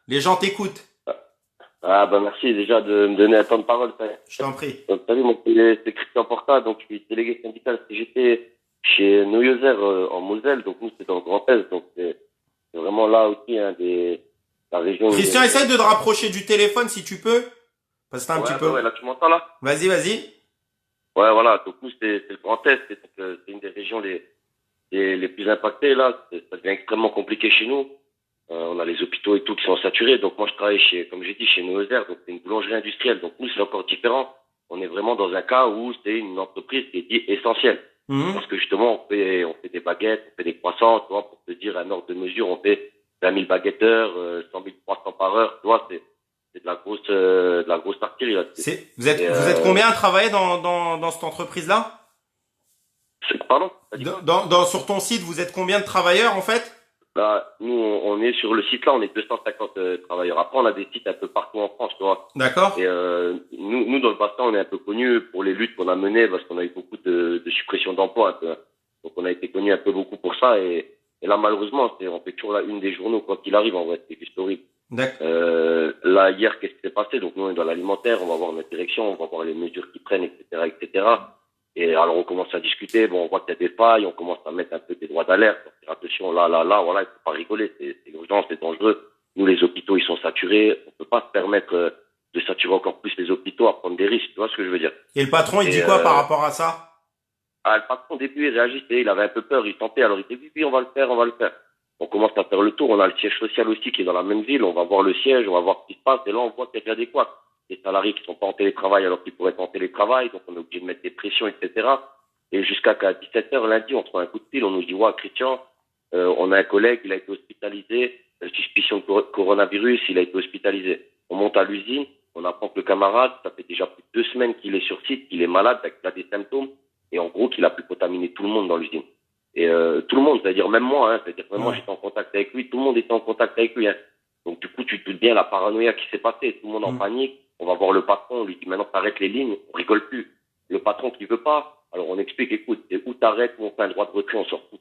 S1: les gens t'écoutent.
S5: Ah bah merci déjà de me donner un temps de parole.
S1: Je t'en prie.
S5: Donc salut, moi c'est Christian Porta, donc je suis délégué syndical CGT chez Neuhauser en Moselle, donc nous c'est dans le Grand Est, donc c'est vraiment là aussi la région.
S1: Christian, essaye de te rapprocher du téléphone si tu peux. Parce que un petit peu.
S5: Ouais, là tu m'entends là?
S1: Vas-y.
S5: Ouais, voilà, donc nous c'est le Grand Est, c'est une des régions les plus impactées là, ça devient extrêmement compliqué chez nous. On a les hôpitaux et tout qui sont saturés, donc moi je travaille comme j'ai dit, chez Neuhauser, donc c'est une boulangerie industrielle, donc nous c'est encore différent. On est vraiment dans un cas où c'est une entreprise qui est dite essentielle. Parce que justement, on fait des baguettes, on fait des croissants, tu vois, pour te dire un ordre de mesure, on fait 20 000 baguettes heure, 100 000 croissants par heure, tu vois, c'est c'est de la grosse artillerie. Là.
S1: Vous êtes combien à travailler dans cette entreprise-là?
S5: Pardon? T'as dit quoi?
S1: Sur ton site, vous êtes combien de travailleurs en fait?
S5: Là, nous, on est sur le site là, on est 250 travailleurs. Après, on a des sites un peu partout en France, tu vois.
S1: D'accord.
S5: Et nous, dans le bassin, on est un peu connus pour les luttes qu'on a menées parce qu'on a eu beaucoup de suppression d'emplois. Un peu. Donc, on a été connus un peu beaucoup pour ça. Et là, malheureusement, on fait toujours la une des journaux quoi qu'il arrive. En vrai, c'est juste horrible.
S1: D'accord.
S5: Là, hier, qu'est-ce qui s'est passé? Donc, nous, on est dans l'alimentaire, on va voir notre direction, on va voir les mesures qu'ils prennent, etc., etc. Et alors, on commence à discuter, bon, on voit qu'il y a des failles, on commence à mettre un peu des droits d'alerte. Attention, là, voilà, il faut pas rigoler, c'est urgent, c'est dangereux. Nous, les hôpitaux, ils sont saturés. On peut pas se permettre de saturer encore plus les hôpitaux, à prendre des risques, tu vois ce que je veux dire?
S1: Et le patron, il dit quoi par rapport à ça?
S5: Ah, le patron, au début, il réagissait, il avait un peu peur, il tentait, alors il dit, oui, on va le faire, on va le faire. On commence à faire le tour, on a le siège social aussi qui est dans la même ville, on va voir le siège, on va voir ce qui se passe, et là, on voit qu'il y a des quoi. Des salariés qui sont pas en télétravail alors qu'ils pourraient être en télétravail, donc on est obligé de mettre des pressions, etc. Et jusqu'à 17h lundi, on prend un coup de fil, on nous dit, ouais, Christian, on a un collègue, il a été hospitalisé, suspicion de coronavirus, il a été hospitalisé. On monte à l'usine, on apprend que le camarade, ça fait déjà plus de 2 semaines qu'il est sur site, qu'il est malade, qu'il a des symptômes, et en gros qu'il a pu contaminer tout le monde dans l'usine. Et tout le monde, c'est-à-dire même moi, hein, c'est-à-dire que moi j'étais en contact avec lui, tout le monde était en contact avec lui. Hein. Donc du coup, tu te doutes bien la paranoïa qui s'est passée, tout le monde en panique. On va voir le patron, on lui dit maintenant t'arrêtes les lignes, on rigole plus. Le patron qui veut pas, alors on explique, écoute, où t'arrêtes, où on fait un droit de retrait, on sort tout.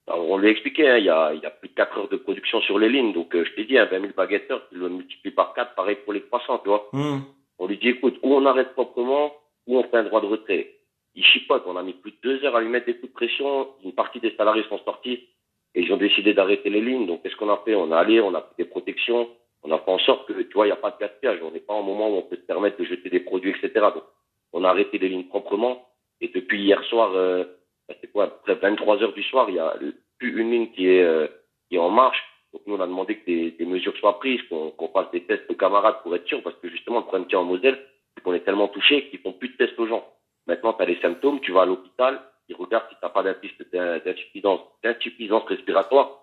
S5: Alors on lui a expliqué, hein, il y a plus de 4 heures de production sur les lignes, donc je t'ai dit, 20 000 baguettes heure, tu le multiplies par 4, pareil pour les croissants, tu vois. On lui dit, écoute, où on arrête proprement, où on fait un droit de retrait. Il chipote, on a mis plus de 2 heures à lui mettre des coups de pression, une partie des salariés sont sortis, et ils ont décidé d'arrêter les lignes, donc qu'est-ce qu'on a fait? On a allé, on a pris des protections, on a fait en sorte que, tu vois, il n'y a pas de gaspillage, on n'est pas au moment où on peut se permettre de jeter des produits, etc. Donc, on a arrêté les lignes proprement, et depuis hier soir, c'est quoi, après 23 heures du soir, il y a plus une ligne qui est en marche. Donc nous, on a demandé que des mesures soient prises, qu'on fasse des tests aux camarades pour être sûr, parce que justement, le problème qu'il y a en Moselle, c'est qu'on est tellement touché qu'ils font plus de tests aux gens. Maintenant, tu as les symptômes, tu vas à l'hôpital, ils regardent si tu n'as pas d'insuffisance respiratoire,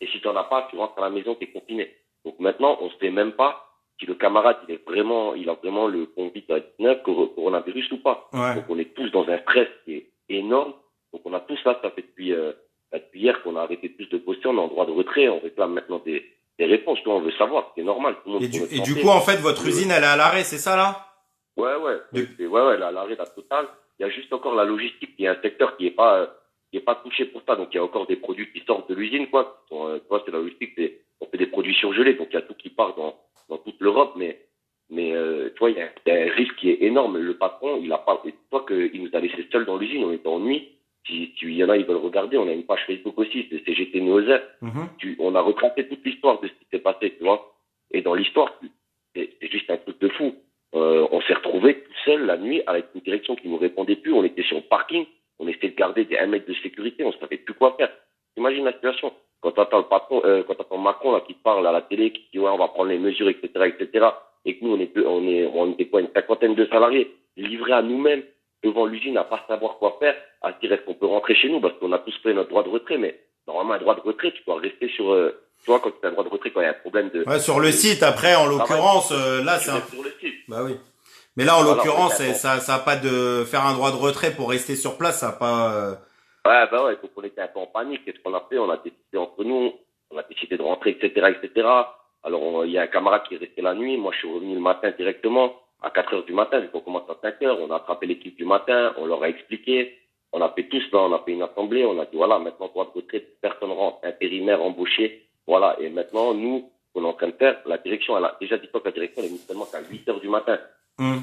S5: et si tu n'en as pas, tu rentres à la maison, tu es confiné. Donc maintenant, on ne sait même pas si le camarade, il a vraiment le Covid-19, coronavirus ou pas.
S1: Ouais.
S5: Donc on est tous dans un stress qui est énorme. Donc on a tous ça fait depuis hier qu'on a arrêté tous de bosser, on est en droit de retrait, on réclame maintenant des réponses. Nous, on veut savoir, c'est normal. Tout le monde
S1: Et du coup, en fait, votre usine, elle est à l'arrêt, c'est ça là?
S5: Ouais, là, l'arrêt, la totale. Il y a juste encore la logistique, qui est un secteur qui est pas touché pour ça. Donc il y a encore des produits qui sortent de l'usine, quoi. Tu vois, c'est la logistique, on fait des produits surgelés, donc il y a tout qui part dans toute l'Europe, mais tu vois, il y a un risque qui est énorme. Le patron, il a pas, tu vois qu'il nous a laissé seuls dans l'usine, on était en nuit. Si il y en a, ils veulent regarder, on a une page Facebook aussi, c'est CGT Néozer. On a retracé toute l'histoire de ce qui s'est passé, tu vois. Et dans l'histoire, c'est juste un truc de fou. On s'est retrouvés tout seuls la nuit avec une direction qui nous répondait plus. On était sur le parking, on essayait de garder des 1 mètre de sécurité, on savait plus quoi faire. Imagine la situation. Quand t'entends le patron, quand t'entends Macron là qui parle à la télé, qui dit ouais on va prendre les mesures, etc. Et que nous on était quoi, une 50aine de salariés livrés à nous-mêmes devant l'usine à pas savoir quoi faire, à se dire est-ce qu'on peut rentrer chez nous parce qu'on a tous fait notre droit de retrait, mais normalement un droit de retrait tu dois rester sur, tu vois quand tu as un droit de retrait quand il y a un problème de.
S1: Ouais, sur le site après en l'occurrence là c'est
S5: sur le site.
S1: Bah oui. Mais là en
S5: Voilà,
S1: l'occurrence ça a pas de faire un droit de retrait pour rester sur place, ça a pas.
S5: Ouais, donc on était un peu en panique. Qu'est-ce qu'on a fait? On a décidé entre nous, on a décidé de rentrer, etc. Alors, il y a un camarade qui est resté la nuit. Moi, je suis revenu le matin directement, à 4 heures du matin. Donc, on commence à 5 heures. On a attrapé l'équipe du matin. On leur a expliqué. On a fait tous là, on a fait une assemblée. On a dit, voilà, maintenant, droit de retrait, personne rentre, intérimaire, embauché. Voilà. Et maintenant, nous, ce qu'on est en train de faire, la direction, elle a déjà dit que la direction, elle est mise seulement qu'à 8 heures du matin.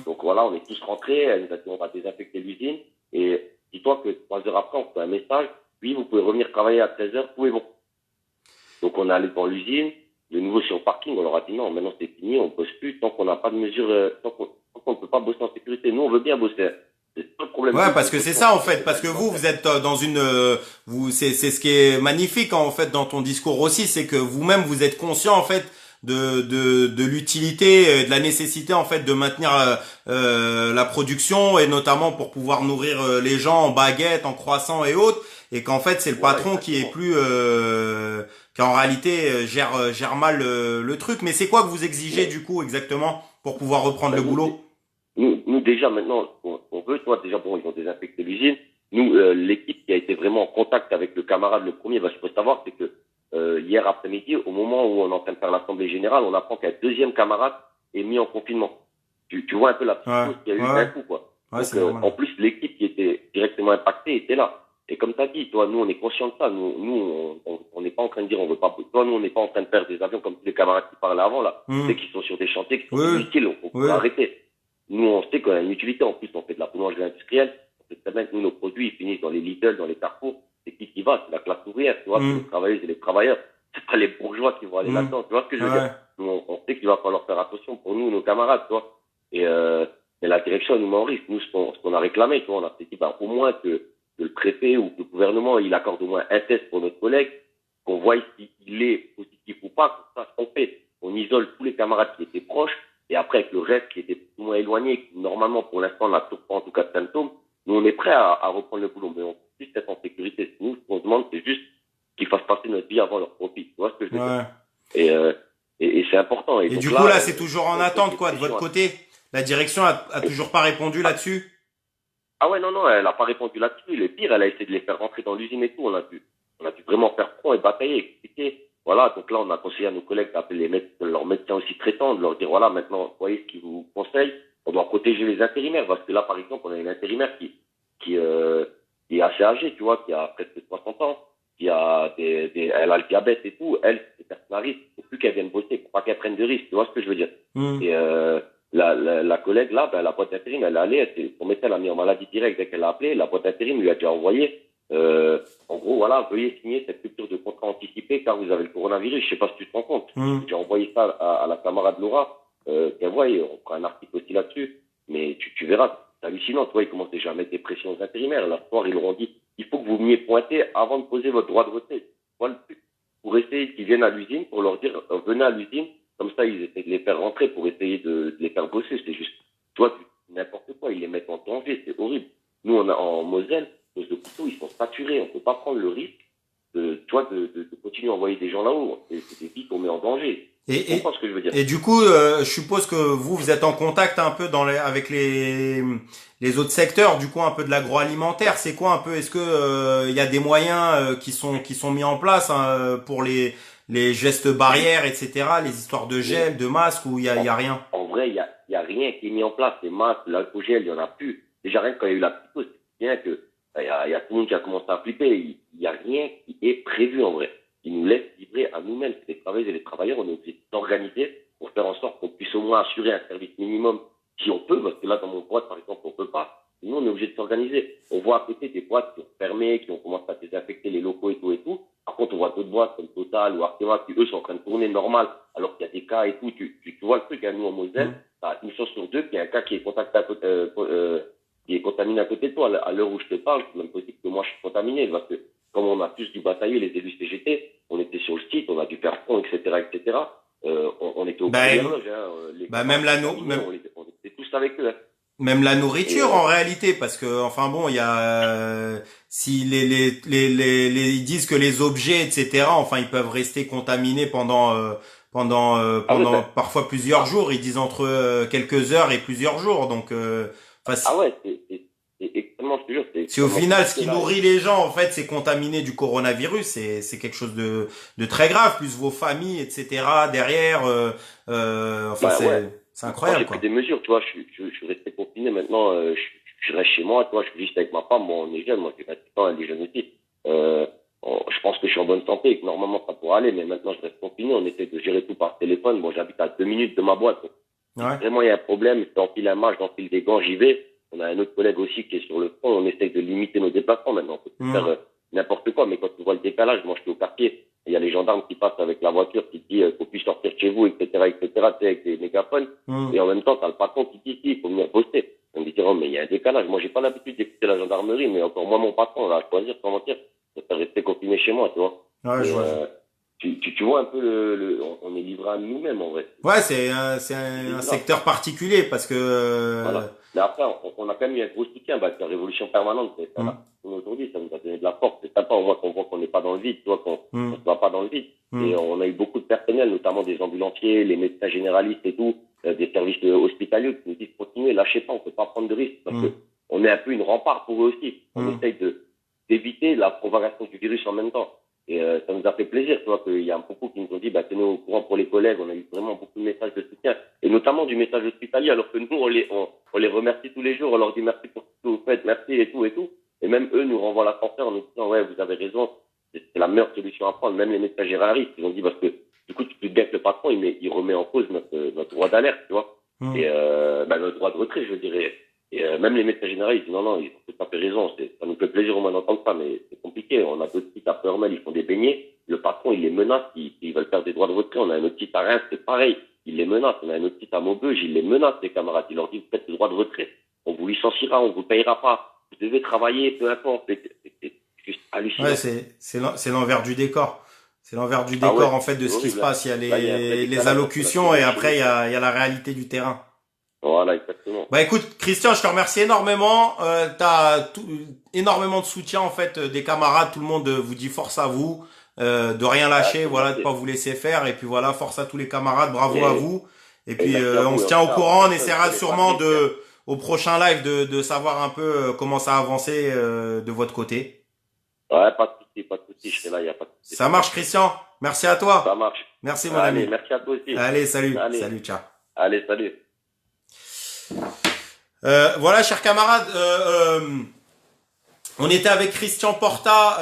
S5: Donc, voilà, on est tous rentrés. Elle nous a dit, on va désinfecter l'usine. Et dis-toi que 3 heures après, on fait un message. Oui, vous pouvez revenir travailler à 13 heures, tout est bon. Donc, on est allé dans l'usine, de nouveau sur le parking, on leur a dit non, maintenant c'est fini, on bosse plus tant qu'on n'a pas de mesures, tant qu'on ne peut pas bosser en sécurité. Nous, on veut bien bosser. C'est pas le problème.
S1: Ouais, parce que c'est ça en fait, parce que vous êtes dans une, c'est ce qui est magnifique en fait dans ton discours aussi, c'est que vous-même vous êtes conscient en fait de l'utilité, de la nécessité en fait de maintenir la production et notamment pour pouvoir nourrir les gens en baguettes, en croissants et autres. et qu'en fait c'est le
S5: Voilà,
S1: patron qui est
S5: exactement.
S1: plus qui en réalité gère mal le truc. Mais c'est quoi que vous exigez
S5: Mais,
S1: du coup exactement pour pouvoir reprendre le
S5: ben,
S1: boulot?
S5: nous déjà maintenant, on veut, toi déjà, bon, ils ont désinfecté l'usine. Nous, l'équipe qui a été vraiment en contact avec le camarade le premier, ce qu'il faut savoir, c'est que hier après-midi, au moment où on est en train de faire l'assemblée générale, on apprend qu'un deuxième camarade est mis en confinement. Tu vois un peu la
S1: Ouais,
S5: psychose qu'il y a eu
S1: ouais,
S5: d'un
S1: ouais,
S5: coup, quoi.
S1: ouais,
S5: Donc,
S1: c'est normal.
S5: en plus, l'équipe qui était directement impactée était là. Et comme tu as dit, toi, nous, on est conscient de ça. Nous, on n'est pas en train de dire on veut pas. Toi, nous, on n'est pas en train de faire des avions comme tous les camarades qui parlaient avant, là.
S1: Hmm.
S5: Dès qu'ils sont sur des chantiers qui sont
S1: Oui,
S5: inutiles, faut
S1: oui,
S5: arrêter. Nous, on sait qu'on a une utilité. En plus, on fait de la boulangerie industrielle. On sait très bien que nous, nos produits, ils finissent dans les Lidl, dans les Carrefour. C'est qui va? C'est la classe ouvrière, tu vois. C'est
S1: hmm.
S5: les travailleuses et les travailleurs. C'est pas les bourgeois qui vont aller
S1: Hmm.
S5: là-dedans. Tu vois ce que je veux dire?
S1: Ouais,
S5: Nous, on sait qu'il va falloir faire attention pour nous, nos camarades, tu vois. Et, mais la direction, elle nous met en risque. Nous, ce qu'on a réclamé, tu vois, on a dit, au moins que le préfet ou que le gouvernement, il accorde au moins un test pour notre collègue, qu'on voit s'il est positif ou pas, comme ça, ce qu'on fait. On isole tous les camarades qui étaient proches, et après, avec le reste qui était plus ou moins éloigné, qui, normalement, pour l'instant, n'a toujours pas en tout cas de symptômes, nous, on est prêts à reprendre le boulot, mais on peut juste être en sécurité. Nous, ce qu'on demande, c'est juste qu'ils fassent passer notre vie avant leur profit. Tu vois ce que je veux dire?
S1: ouais.
S5: Et, et c'est important. Et
S1: Et
S5: donc
S1: du coup, là,
S5: là,
S1: c'est toujours en
S5: on pose
S1: attente,
S5: des
S1: quoi, de votre
S5: pressions.
S1: côté. La direction a toujours pas répondu là-dessus.
S5: Ah ouais, non, elle a pas répondu là-dessus. Le pire, elle a essayé de les faire rentrer dans l'usine et tout. On a dû vraiment faire front et batailler, expliquer. Voilà, donc là, on a conseillé à nos collègues d'appeler leurs médecins aussi traitants, de leur dire, voilà, maintenant, vous voyez ce qu'ils vous conseillent. On doit protéger les intérimaires, parce que là, par exemple, on a une intérimaire qui est assez âgée, tu vois, qui a presque 60 ans, qui a elle a le diabète et tout. Elle, c'est personne à risque. Faut plus qu'elle vienne bosser, faut pas qu'elle prenne de risques. Tu vois ce que je veux dire?
S1: Hmm.
S5: Et, la collègue là, la boîte d'intérim, elle est allée, son médecin l'a mis en maladie directe dès qu'elle l'a appelé, la boîte d'intérim lui a déjà envoyé, en gros, voilà, veuillez signer cette rupture de contrat anticipée car vous avez le coronavirus, je sais pas si tu te rends compte.
S1: Hmm.
S5: J'ai envoyé ça à la camarade Laura, qu'elle voit, et on fera un article aussi là-dessus, mais tu verras, c'est hallucinant, tu vois, ils commencent déjà à mettre des pressions aux intérimaires, la soir, ils leur ont dit, il faut que vous veniez pointer avant de poser votre droit de retrait. Voilà le truc. Pour essayer qu'ils viennent à l'usine, pour leur dire, venez à l'usine, comme ça, ils essaient de les faire rentrer pour essayer de les faire bosser. C'est juste, toi, n'importe quoi, ils les mettent en danger, c'est horrible. Nous, on a en Moselle, nos hôpitaux, ils sont saturés. On peut pas prendre le risque de continuer à envoyer des gens là-haut. C'est des vies qu'on met en danger. Tu
S1: Et,
S5: comprends ce que je veux dire?
S1: et du coup, je suppose que vous êtes en contact un peu avec les autres secteurs, du coup, un peu de l'agroalimentaire. C'est quoi un peu, est-ce que, il y a des moyens, qui sont mis en place, hein, pour les gestes barrières, etc., les histoires de gel, de masques, ou il y a rien?
S5: En vrai, il y a rien qui est mis en place. Les masques, l'alcool-gel, il y en a plus. Déjà, rien que quand il y a eu la psychose, c'est bien que il y a tout le monde qui a commencé à flipper. Il y a rien qui est prévu en vrai. Ils nous laissent livrer à nous-mêmes. C'est les travailleurs et les travailleurs. On est obligé d'organiser pour faire en sorte qu'on puisse au moins assurer un service minimum si on peut. Parce que là, dans mon boîte, par exemple, on peut pas. Nous, on est obligé de s'organiser. On voit à côté des boîtes qui ont fermé, qui ont commencé à désinfecter les locaux et tout et tout. Par contre, on voit d'autres boîtes comme Total ou Arkema qui, eux, sont en train de tourner normal, alors qu'il y a des cas et tout. Tu vois le truc, hein, nous, en Moselle, t'as une chance sur deux qu'il y a un cas qui est contacté à côté, qui est contaminé à côté de toi. À l'heure où je te parle, c'est même possible que moi, je suis contaminé, parce que, comme on a tous dû batailler, les élus CGT, on était sur le site, on a dû faire front, etc. On était aux
S1: Ben,
S5: premières loges, hein, les
S1: bah même la no-
S5: contaminés,
S1: même
S5: on était tous avec eux, hein.
S1: même la
S5: Et,
S1: nourriture en réalité, parce que enfin bon, il y a si ils disent que les objets, etc., enfin ils peuvent rester contaminés
S5: ah ouais,
S1: pendant parfois plusieurs jours. Ils disent entre quelques heures et plusieurs jours. Donc enfin
S5: ah ouais, c'est extrêmement, je te jure, c'est
S1: si au
S5: extrêmement
S1: final ce
S5: compliqué,
S1: qui
S5: là.
S1: nourrit les gens en fait c'est contaminer du coronavirus, c'est quelque chose de très grave. Plus vos familles, etc. derrière, enfin
S5: Bah ouais.
S1: c'est
S5: Moi,
S1: incroyable
S5: j'ai pris
S1: quoi.
S5: des mesures, tu vois, je suis resté confiné maintenant, je reste chez moi, tu vois, je suis juste avec ma femme, moi, on est jeune, moi, j'ai 28 ans, elle est jeune aussi. Je pense que je suis en bonne santé et que normalement ça pourrait aller, mais maintenant je reste confiné, on essaie de gérer tout par téléphone. Bon, j'habite à 2 minutes de ma boîte, donc si
S1: Ouais.
S5: vraiment il y a un problème, je t'enfile un masque, j'enfile des gants, j'y vais. On a un autre collègue aussi qui est sur le front, on essaie de limiter nos déplacements maintenant, on peut plus faire n'importe quoi, mais quand tu vois le décalage, moi je suis au quartier, il y a les gendarmes qui passent avec la voiture qui dit faut plus sortir de chez vous, etc., tu sais, avec des mégaphones.
S1: Hum.
S5: Et en même temps, t'as le patron qui dit, il faut venir bosser. On me dit, oh, mais il y a un décalage. Moi, j'ai pas l'habitude d'écouter la gendarmerie, mais encore moins mon patron, là, à choisir, sans mentir. Je préfère rester confiné chez moi, tu vois.
S1: Ouais,
S5: Et,
S1: je vois.
S5: tu vois un peu on est livré à nous-mêmes, en vrai.
S1: Ouais, c'est
S5: C'est
S1: un
S5: grave.
S1: secteur particulier parce que
S5: Voilà. Mais après, on a quand même eu un gros soutien, c'est la révolution permanente. Aujourd'hui, ça nous a donné de la force. C'est sympa, au moins qu'on voit qu'on n'est pas dans le vide, tu vois, qu'on ne se va pas dans le vide. Et on a eu beaucoup de personnel, notamment des ambulanciers, les médecins généralistes et tout, des services hospitaliers qui nous disent continuez, lâchez pas, on peut pas prendre de risques parce que on est un peu une rempart pour eux aussi. On essaye d'éviter la propagation du virus en même temps. Et ça nous a fait plaisir, tu vois, qu'il y a beaucoup qui nous ont dit, tenez au courant pour les collègues, on a eu vraiment beaucoup de messages de soutien, et notamment du message hospitalier, alors que nous, on les remercie tous les jours, on leur dit merci pour tout ce que vous faites, merci et tout. Et même eux nous renvoient l'ascenseur en nous disant, ouais, vous avez raison, c'est la meilleure solution à prendre. Même les médecins généralistes, ils ont dit, parce que du coup, tu te dis bien que le patron, il remet en cause notre droit d'alerte, tu vois, et notre droit de retrait, je dirais. Et même les médecins généralistes, ils disent non, ils ont tout à fait raison, ça nous fait plaisir au moins d'entendre ça, mais c'est compliqué. On a d'autres sites à Purmel, ils font des beignets, le patron, il les menace, ils veulent faire des droits de retrait. On a un autre site à Reims, c'est pareil, il les menace. On a un autre site à Maubeuge, il les menace, les camarades. Il leur dit, vous faites des droits de retrait. On vous licenciera, on vous payera pas. Vous devez travailler, peu importe. C'est juste hallucinant.
S1: Ouais, c'est l'envers du décor. C'est l'envers du décor, en fait, de ce qui se passe. Il y a les allocutions et après, il y a la réalité du terrain.
S5: Voilà, exactement.
S1: Écoute, Christian, je te remercie énormément. T'as énormément de soutien, en fait, des camarades. Tout le monde vous dit force à vous, de rien lâcher, voilà, de pas vous laisser faire. Et puis voilà, force à tous les camarades, bravo à vous. Et puis, on se tient au courant. On essaiera sûrement au prochain live de savoir un peu comment ça a avancé de votre côté.
S5: Ouais, pas de souci, je serai là, il y a pas de souci.
S1: Ça marche, Christian. Merci à toi.
S5: Ça marche.
S1: Merci, mon ami.
S5: Merci à toi aussi.
S1: Allez, salut. Salut, ciao.
S5: Allez, salut.
S1: Voilà, chers camarades, on était avec Christian Porta,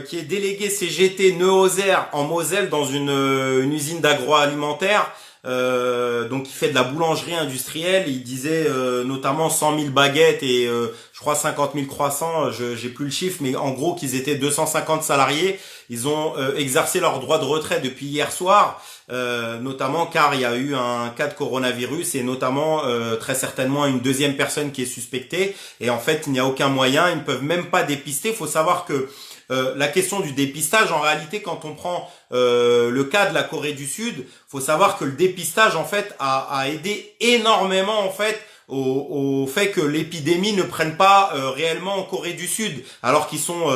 S1: qui est délégué CGT Neuhauser en Moselle dans une usine d'agroalimentaire. Donc il fait de la boulangerie industrielle. Il disait notamment 100 000 baguettes et je crois 50 000 croissants. J'ai plus le chiffre, mais en gros qu'ils étaient 250 salariés. Ils ont exercé leur droit de retrait depuis hier soir, notamment car il y a eu un cas de coronavirus et notamment très certainement une deuxième personne qui est suspectée. Et en fait, il n'y a aucun moyen. Ils ne peuvent même pas dépister. Il faut savoir que la question du dépistage, en réalité, quand on prend le cas de la Corée du Sud, faut savoir que le dépistage, en fait, a aidé énormément, en fait, au fait que l'épidémie ne prenne pas réellement en Corée du Sud, alors qu'ils sont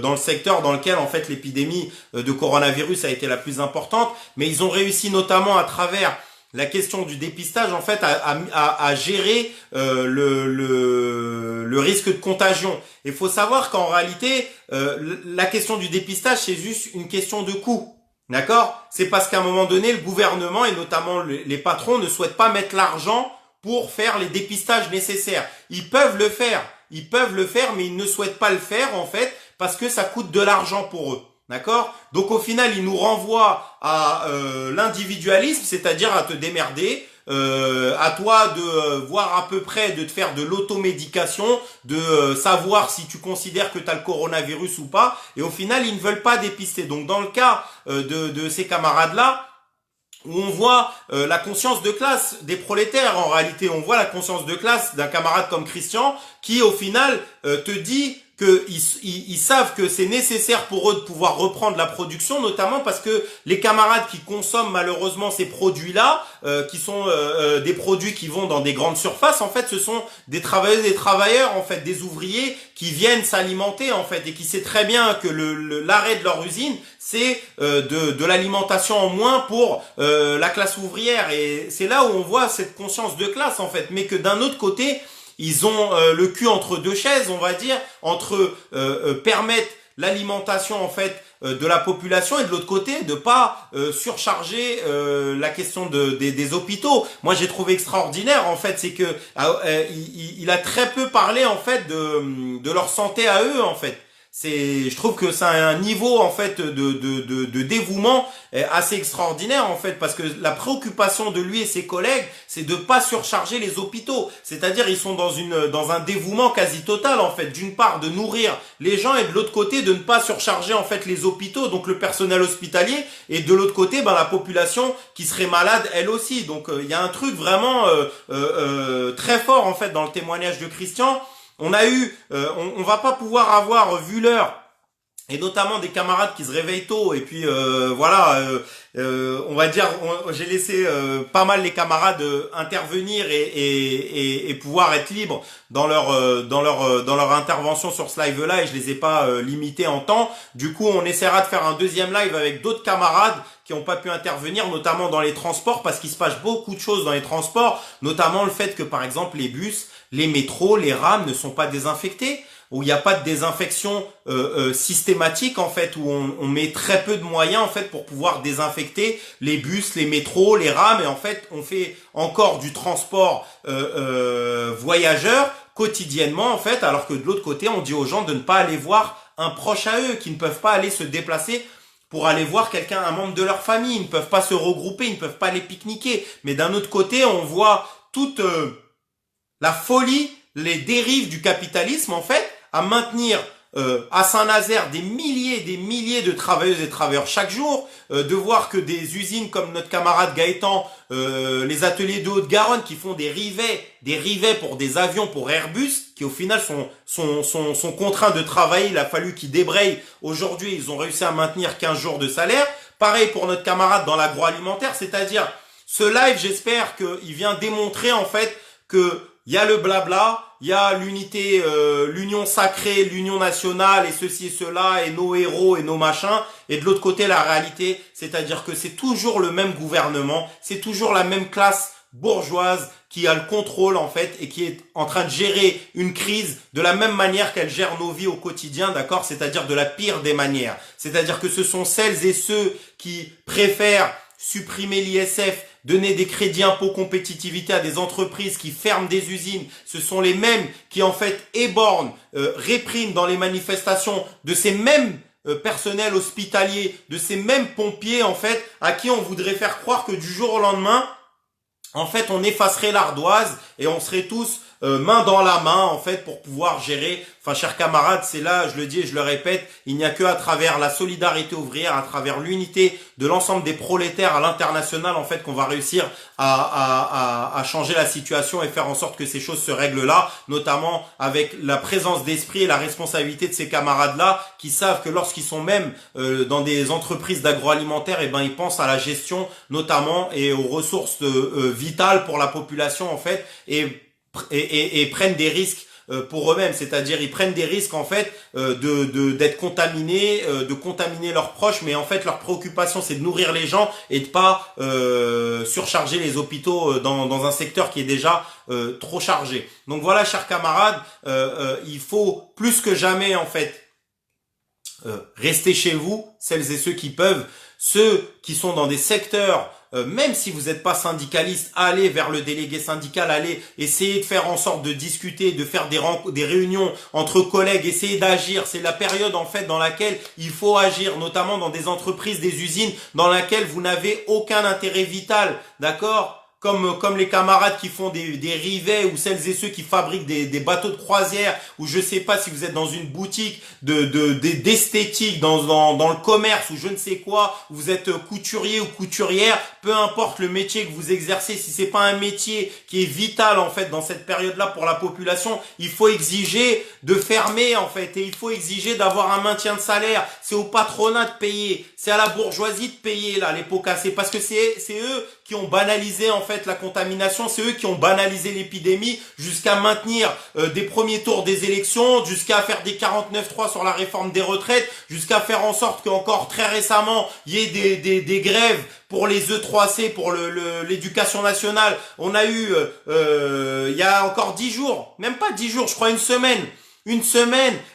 S1: dans le secteur dans lequel, en fait, l'épidémie de coronavirus a été la plus importante. Mais ils ont réussi notamment à travers la question du dépistage, en fait, à gérer le risque de contagion. Il faut savoir qu'en réalité, la question du dépistage, c'est juste une question de coût. D'accord? C'est parce qu'à un moment donné, le gouvernement et notamment les patrons ne souhaitent pas mettre l'argent pour faire les dépistages nécessaires. Ils peuvent le faire, mais ils ne souhaitent pas le faire, en fait, parce que ça coûte de l'argent pour eux. D'accord? Donc au final, il nous renvoie à l'individualisme, c'est-à-dire à te démerder, à toi de voir à peu près, de te faire de l'automédication, de savoir si tu considères que tu as le coronavirus ou pas. Et au final, ils ne veulent pas dépister. Donc dans le cas de ces camarades-là, où on voit la conscience de classe des prolétaires, en réalité, on voit la conscience de classe d'un camarade comme Christian, qui au final te dit qu'ils savent que c'est nécessaire pour eux de pouvoir reprendre la production, notamment parce que les camarades qui consomment malheureusement ces produits-là, qui sont des produits qui vont dans des grandes surfaces, en fait, ce sont des travailleuses et des travailleurs, en fait, des ouvriers qui viennent s'alimenter, en fait, et qui sait très bien que l'arrêt de leur usine, c'est de l'alimentation en moins pour la classe ouvrière. Et c'est là où on voit cette conscience de classe, en fait, mais que d'un autre côté, ils ont le cul entre deux chaises, on va dire, entre permettre l'alimentation en fait de la population et de l'autre côté de pas surcharger la question des hôpitaux. Moi j'ai trouvé extraordinaire en fait, c'est que il a très peu parlé en fait de leur santé à eux en fait. Je trouve que c'est un niveau en fait de dévouement assez extraordinaire en fait, parce que la préoccupation de lui et ses collègues, c'est de pas surcharger les hôpitaux. C'est-à-dire ils sont dans un dévouement quasi total en fait. D'une part de nourrir les gens et de l'autre côté de ne pas surcharger en fait les hôpitaux, donc le personnel hospitalier, et de l'autre côté la population qui serait malade elle aussi. Donc il y a un truc vraiment très fort en fait dans le témoignage de Christian. On a eu, on va pas pouvoir avoir vu l'heure et notamment des camarades qui se réveillent tôt et puis on va dire j'ai laissé pas mal les camarades intervenir et pouvoir être libres dans leur intervention sur ce live là, et je les ai pas limités en temps. Du coup, on essaiera de faire un deuxième live avec d'autres camarades qui n'ont pas pu intervenir, notamment dans les transports, parce qu'il se passe beaucoup de choses dans les transports, notamment le fait que par exemple les bus, les métros, les rames ne sont pas désinfectés, où il n'y a pas de désinfection systématique en fait, où on met très peu de moyens en fait pour pouvoir désinfecter les bus, les métros, les rames, et en fait on fait encore du transport voyageurs quotidiennement en fait, alors que de l'autre côté on dit aux gens de ne pas aller voir un proche à eux, qui ne peuvent pas aller se déplacer pour aller voir quelqu'un, un membre de leur famille, ils ne peuvent pas se regrouper, ils ne peuvent pas aller pique-niquer. Mais d'un autre côté, on voit toute la folie, les dérives du capitalisme en fait, à maintenir à Saint-Nazaire des milliers de travailleuses et travailleurs chaque jour, de voir que des usines comme notre camarade Gaëtan, les ateliers de Haute-Garonne qui font des rivets pour des avions pour Airbus, qui au final sont contraints de travailler, il a fallu qu'ils débrayent. Aujourd'hui, ils ont réussi à maintenir 15 jours de salaire. Pareil pour notre camarade dans l'agroalimentaire, c'est-à-dire ce live, j'espère qu'il vient démontrer en fait que il y a le blabla, il y a l'unité, l'union sacrée, l'union nationale et ceci et cela et nos héros et nos machins. Et de l'autre côté, la réalité, c'est-à-dire que c'est toujours le même gouvernement, c'est toujours la même classe bourgeoise qui a le contrôle en fait et qui est en train de gérer une crise de la même manière qu'elle gère nos vies au quotidien, d'accord? C'est-à-dire de la pire des manières. C'est-à-dire que ce sont celles et ceux qui préfèrent supprimer l'ISF, donner des crédits impôts compétitivité à des entreprises qui ferment des usines. Ce sont les mêmes qui en fait éborgnent, répriment dans les manifestations de ces mêmes personnels hospitaliers, de ces mêmes pompiers en fait, à qui on voudrait faire croire que du jour au lendemain, en fait, on effacerait l'ardoise et on serait tous main dans la main en fait pour pouvoir gérer. Enfin, chers camarades, c'est là, je le dis et je le répète, il n'y a que à travers la solidarité ouvrière, à travers l'unité de l'ensemble des prolétaires à l'international en fait qu'on va réussir à changer la situation et faire en sorte que ces choses se règlent là, notamment avec la présence d'esprit et la responsabilité de ces camarades-là qui savent que lorsqu'ils sont même dans des entreprises d'agroalimentaire, et ben ils pensent à la gestion notamment et aux ressources vitales pour la population en fait, et prennent des risques pour eux-mêmes, c'est-à-dire ils prennent des risques en fait d'être contaminés, de contaminer leurs proches, mais en fait leur préoccupation c'est de nourrir les gens et de pas surcharger les hôpitaux dans un secteur qui est déjà trop chargé. Donc voilà, chers camarades, il faut plus que jamais en fait rester chez vous, celles et ceux qui peuvent, ceux qui sont dans des secteurs. Même si vous n'êtes pas syndicaliste, allez vers le délégué syndical, allez essayer de faire en sorte de discuter, de faire des réunions entre collègues, essayez d'agir. C'est la période en fait dans laquelle il faut agir, notamment dans des entreprises, des usines dans lesquelles vous n'avez aucun intérêt vital, d'accord ? Comme les camarades qui font des rivets, ou celles et ceux qui fabriquent des bateaux de croisière, ou je sais pas si vous êtes dans une boutique d'esthétique, dans le commerce ou je ne sais quoi, vous êtes couturier ou couturière, peu importe le métier que vous exercez, si c'est pas un métier qui est vital en fait dans cette période-là pour la population, il faut exiger de fermer en fait, et il faut exiger d'avoir un maintien de salaire. C'est au patronat de payer, c'est à la bourgeoisie de payer là les pots cassés, parce que c'est eux qui ont banalisé en fait la contamination, c'est eux qui ont banalisé l'épidémie jusqu'à maintenir des premiers tours des élections, jusqu'à faire des 49.3 sur la réforme des retraites, jusqu'à faire en sorte qu'encore très récemment il y ait des grèves pour les E3C, pour l'éducation nationale. On a eu il y a encore 10 jours, même pas 10 jours, je crois une semaine,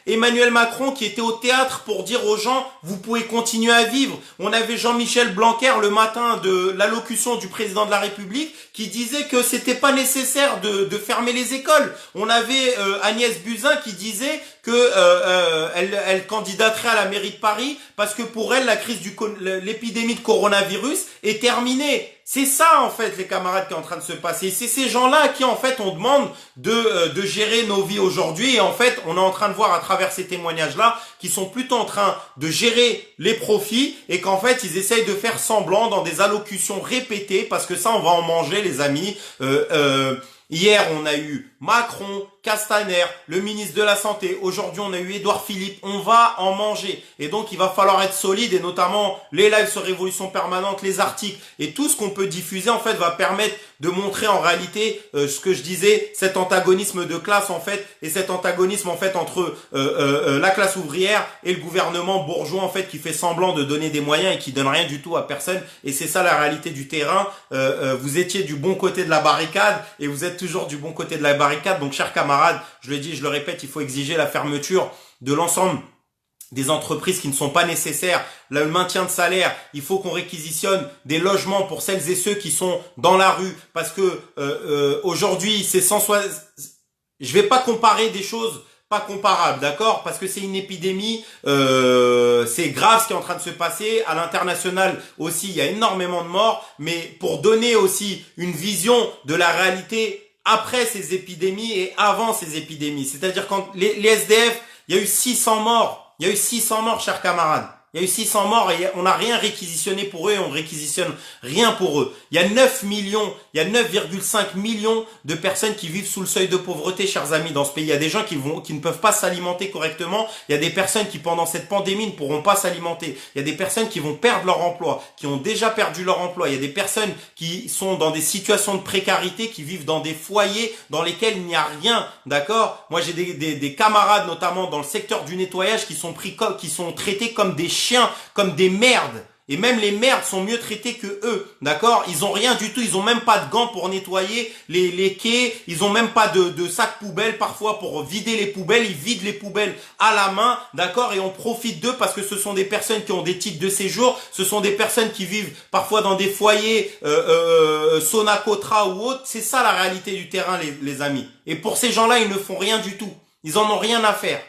S1: Emmanuel Macron qui était au théâtre pour dire aux gens vous pouvez continuer à vivre. On avait Jean-Michel Blanquer le matin de l'allocution du président de la République qui disait que c'était pas nécessaire de fermer les écoles. On avait Agnès Buzyn qui disait que elle candidaterait à la mairie de Paris parce que pour elle la crise l'épidémie de coronavirus est terminée. C'est ça en fait les camarades qui est en train de se passer. C'est ces gens-là à qui en fait on demande de gérer nos vies aujourd'hui, et en fait on est en train de voir à travers ces témoignages-là qu'ils sont plutôt en train de gérer les profits, et qu'en fait ils essayent de faire semblant dans des allocutions répétées, parce que ça on va en manger les amis. Hier, on a eu Macron, Castaner, le ministre de la Santé. Aujourd'hui, on a eu Édouard Philippe. On va en manger. Et donc, il va falloir être solide et notamment les lives sur Révolution Permanente, les articles et tout ce qu'on peut diffuser, en fait, va permettre de montrer en réalité ce que je disais, cet antagonisme de classe, en fait, et cet antagonisme, en fait, entre la classe ouvrière et le gouvernement bourgeois, en fait, qui fait semblant de donner des moyens et qui donne rien du tout à personne. Et c'est ça la réalité du terrain. Vous étiez du bon côté de la barricade et vous êtes toujours du bon côté de la barricade. Donc, chers camarades, je le dis, je le répète, il faut exiger la fermeture de l'ensemble des entreprises qui ne sont pas nécessaires, le maintien de salaire, il faut qu'on réquisitionne des logements pour celles et ceux qui sont dans la rue, parce que aujourd'hui, c'est 160. Je vais pas comparer des choses pas comparables, d'accord? Parce que c'est une épidémie, c'est grave ce qui est en train de se passer. À l'international aussi, il y a énormément de morts, mais pour donner aussi une vision de la réalité après ces épidémies et avant ces épidémies, c'est-à-dire quand les SDF, il y a eu 600 morts. Il y a eu 600 morts, chers camarades. Il y a eu 600 morts et on n'a rien réquisitionné pour eux et on réquisitionne rien pour eux. Il y a 9 millions, il y a 9,5 millions de personnes qui vivent sous le seuil de pauvreté, chers amis, dans ce pays. Il y a des gens qui ne peuvent pas s'alimenter correctement. Il y a des personnes qui, pendant cette pandémie, ne pourront pas s'alimenter. Il y a des personnes qui vont perdre leur emploi, qui ont déjà perdu leur emploi. Il y a des personnes qui sont dans des situations de précarité, qui vivent dans des foyers dans lesquels il n'y a rien, d'accord? Moi, j'ai des camarades, notamment dans le secteur du nettoyage, qui sont traités comme des chiens, comme des merdes. Et même les merdes sont mieux traitées que eux, d'accord? Ils ont rien du tout, ils ont même pas de gants pour nettoyer les quais, ils ont même pas de sac poubelle parfois pour vider les poubelles, ils vident les poubelles à la main, d'accord? Et on profite d'eux parce que ce sont des personnes qui ont des titres de séjour, ce sont des personnes qui vivent parfois dans des foyers Sonacotra ou autres. C'est ça la réalité du terrain, les amis. Et pour ces gens-là, ils ne font rien du tout. Ils en ont rien à faire.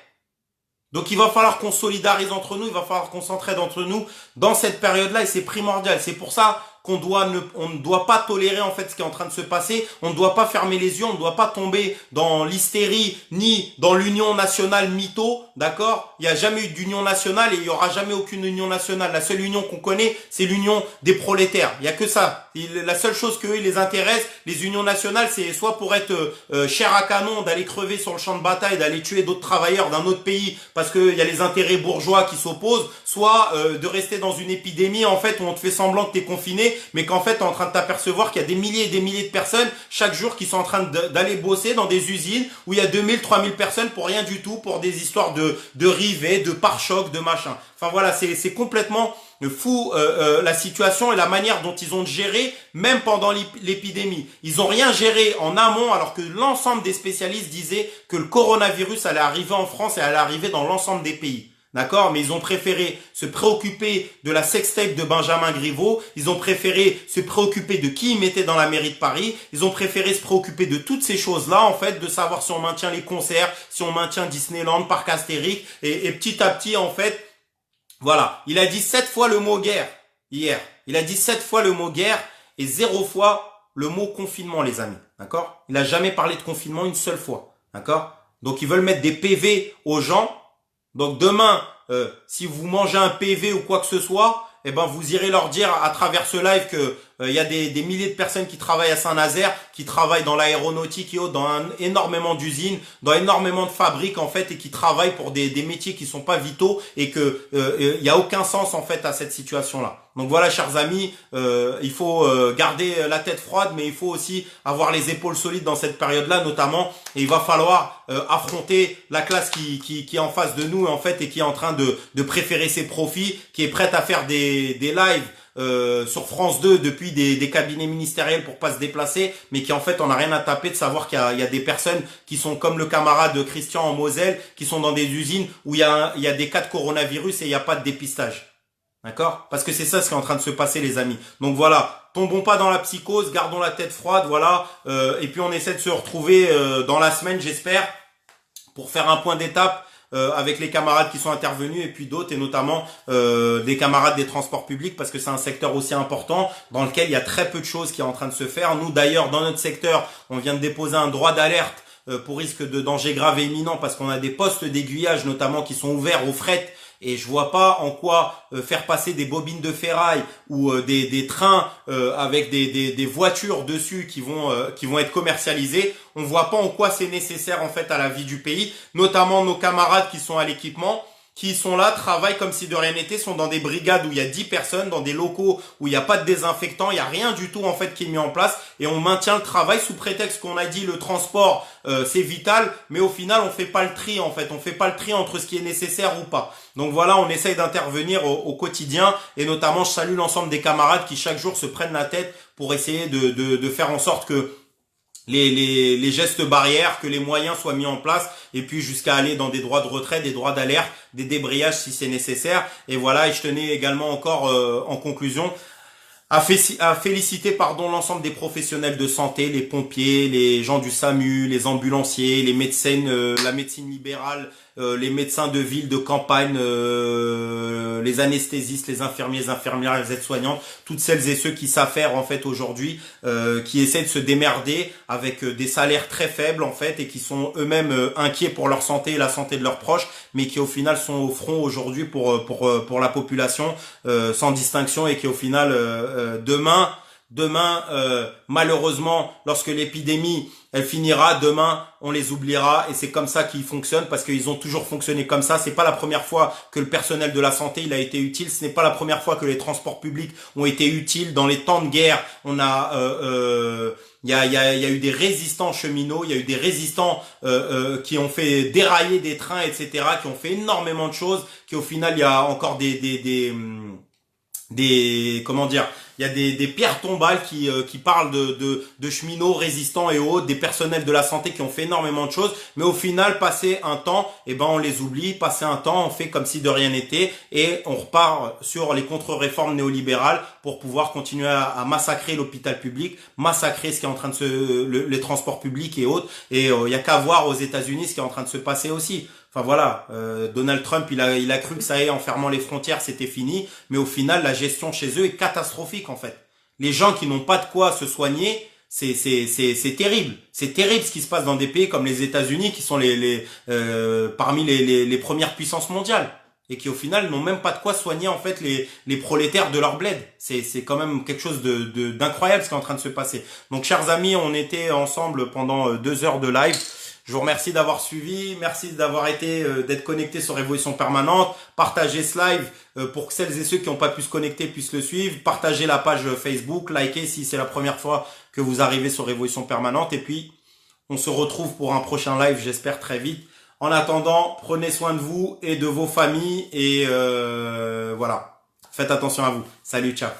S1: Donc il va falloir qu'on solidarise entre nous, il va falloir qu'on s'entraide entre nous dans cette période-là et c'est primordial. C'est pour ça on ne doit pas tolérer en fait ce qui est en train de se passer. On ne doit pas fermer les yeux, on ne doit pas tomber dans l'hystérie ni dans l'union nationale mytho, d'accord? Il n'y a jamais eu d'union nationale et il n'y aura jamais aucune union nationale. La seule union qu'on connaît, c'est l'union des prolétaires. Il n'y a que ça. La seule chose que eux, les intéresse, les unions nationales, c'est soit pour être chair à canon, d'aller crever sur le champ de bataille, d'aller tuer d'autres travailleurs d'un autre pays parce qu'il y a les intérêts bourgeois qui s'opposent, soit de rester dans une épidémie en fait où on te fait semblant que t'es confiné, mais qu'en fait t'es en train de t'apercevoir qu'il y a des milliers et des milliers de personnes chaque jour qui sont en train d'aller bosser dans des usines où il y a 2000, 3000 personnes pour rien du tout, pour des histoires de rivets, de pare-chocs, de machin. Enfin voilà, c'est complètement fou la situation et la manière dont ils ont géré même pendant l'épidémie. Ils ont rien géré en amont alors que l'ensemble des spécialistes disaient que le coronavirus allait arriver en France et allait arriver dans l'ensemble des pays. D'accord? Mais ils ont préféré se préoccuper de la sextape de Benjamin Griveaux. Ils ont préféré se préoccuper de qui ils mettaient dans la mairie de Paris. Ils ont préféré se préoccuper de toutes ces choses-là, en fait, de savoir si on maintient les concerts, si on maintient Disneyland, Parc Astérix. Et petit à petit, en fait, voilà. Il a dit 7 fois le mot guerre hier. Il a dit 7 fois le mot guerre et 0 fois le mot confinement, les amis. D'accord? Il a jamais parlé de confinement une seule fois. D'accord? Donc, ils veulent mettre des PV aux gens. Donc demain, si vous mangez un PV ou quoi que ce soit, eh ben vous irez leur dire à travers ce live que il y a des milliers de personnes qui travaillent à Saint-Nazaire, qui travaillent dans l'aéronautique et autres, dans énormément d'usines, dans énormément de fabriques en fait, et qui travaillent pour des métiers qui sont pas vitaux et que il y a aucun sens en fait à cette situation-là. Donc voilà, chers amis, il faut garder la tête froide, mais il faut aussi avoir les épaules solides dans cette période-là, notamment. Et il va falloir affronter la classe qui est en face de nous en fait et qui est en train de préférer ses profits, qui est prête à faire des lives sur France 2 depuis des cabinets ministériels pour pas se déplacer, mais qui en fait on n'a rien à taper de savoir qu'il y a des personnes qui sont comme le camarade de Christian en Moselle, qui sont dans des usines où il y a des cas de coronavirus et il n'y a pas de dépistage. D'accord? Parce que c'est ça ce qui est en train de se passer, les amis. Donc voilà, tombons pas dans la psychose, gardons la tête froide, voilà. Et puis on essaie de se retrouver dans la semaine, j'espère, pour faire un point d'étape avec les camarades qui sont intervenus et puis d'autres, et notamment des camarades des transports publics, parce que c'est un secteur aussi important dans lequel il y a très peu de choses qui est en train de se faire. Nous d'ailleurs, dans notre secteur, on vient de déposer un droit d'alerte pour risque de danger grave et imminent, parce qu'on a des postes d'aiguillage notamment qui sont ouverts au fret Et je vois pas en quoi faire passer des bobines de ferraille ou des trains avec des voitures dessus qui vont être commercialisées. On voit pas en quoi c'est nécessaire en fait à la vie du pays, notamment nos camarades qui sont à l'équipement, qui sont là, travaillent comme si de rien n'était, sont dans des brigades où il y a 10 personnes, dans des locaux où il n'y a pas de désinfectant, il n'y a rien du tout en fait qui est mis en place et on maintient le travail sous prétexte qu'on a dit le transport c'est vital, mais au final on fait pas le tri en fait, on fait pas le tri entre ce qui est nécessaire ou pas. Donc voilà, on essaye d'intervenir au quotidien et notamment je salue l'ensemble des camarades qui chaque jour se prennent la tête pour essayer de faire en sorte que les gestes barrières, que les moyens soient mis en place et puis jusqu'à aller dans des droits de retrait, des droits d'alerte, des débrayages si c'est nécessaire. Et voilà, et je tenais également encore en conclusion à féliciter l'ensemble des professionnels de santé, les pompiers, les gens du SAMU, les ambulanciers, les médecins, la médecine libérale, les médecins de ville, de campagne, les anesthésistes, les infirmiers, les infirmières, les aides-soignantes, toutes celles et ceux qui savent faire en fait aujourd'hui, qui essaient de se démerder avec des salaires très faibles en fait et qui sont eux-mêmes inquiets pour leur santé et la santé de leurs proches, mais qui au final sont au front aujourd'hui pour la population sans distinction et qui au final demain malheureusement lorsque l'épidémie elle finira, demain on les oubliera et c'est comme ça qu'ils fonctionnent parce qu'ils ont toujours fonctionné comme ça. C'est pas la première fois que le personnel de la santé il a été utile, ce n'est pas la première fois que les transports publics ont été utiles. Dans les temps de guerre, on a il y a eu des résistants cheminots, il y a eu des résistants qui ont fait dérailler des trains, etc., qui ont fait énormément de choses, qui au final il y a encore comment dire, il y a des pierres tombales qui parlent de cheminots résistants et autres, des personnels de la santé qui ont fait énormément de choses, mais au final passé un temps, on les oublie, passé un temps, on fait comme si de rien n'était et on repart sur les contre-réformes néolibérales pour pouvoir continuer à massacrer l'hôpital public, massacrer ce qui est en train de les transports publics et autres, et il y a qu'à voir aux États-Unis ce qui est en train de se passer aussi. Enfin voilà, Donald Trump, il a cru que ça y est, en fermant les frontières, c'était fini. Mais au final, la gestion chez eux est catastrophique en fait. Les gens qui n'ont pas de quoi se soigner, c'est terrible. C'est terrible ce qui se passe dans des pays comme les États-Unis, qui sont parmi les premières puissances mondiales et qui au final n'ont même pas de quoi soigner en fait les prolétaires de leur bled. C'est quand même quelque chose d'incroyable ce qui est en train de se passer. Donc chers amis, on était ensemble pendant 2 heures de live. Je vous remercie d'avoir suivi, merci d'avoir d'être connecté sur Révolution Permanente. Partagez ce live pour que celles et ceux qui n'ont pas pu se connecter puissent le suivre. Partagez la page Facebook, likez si c'est la première fois que vous arrivez sur Révolution Permanente. Et puis, on se retrouve pour un prochain live, j'espère très vite. En attendant, prenez soin de vous et de vos familles et voilà. Faites attention à vous. Salut, ciao.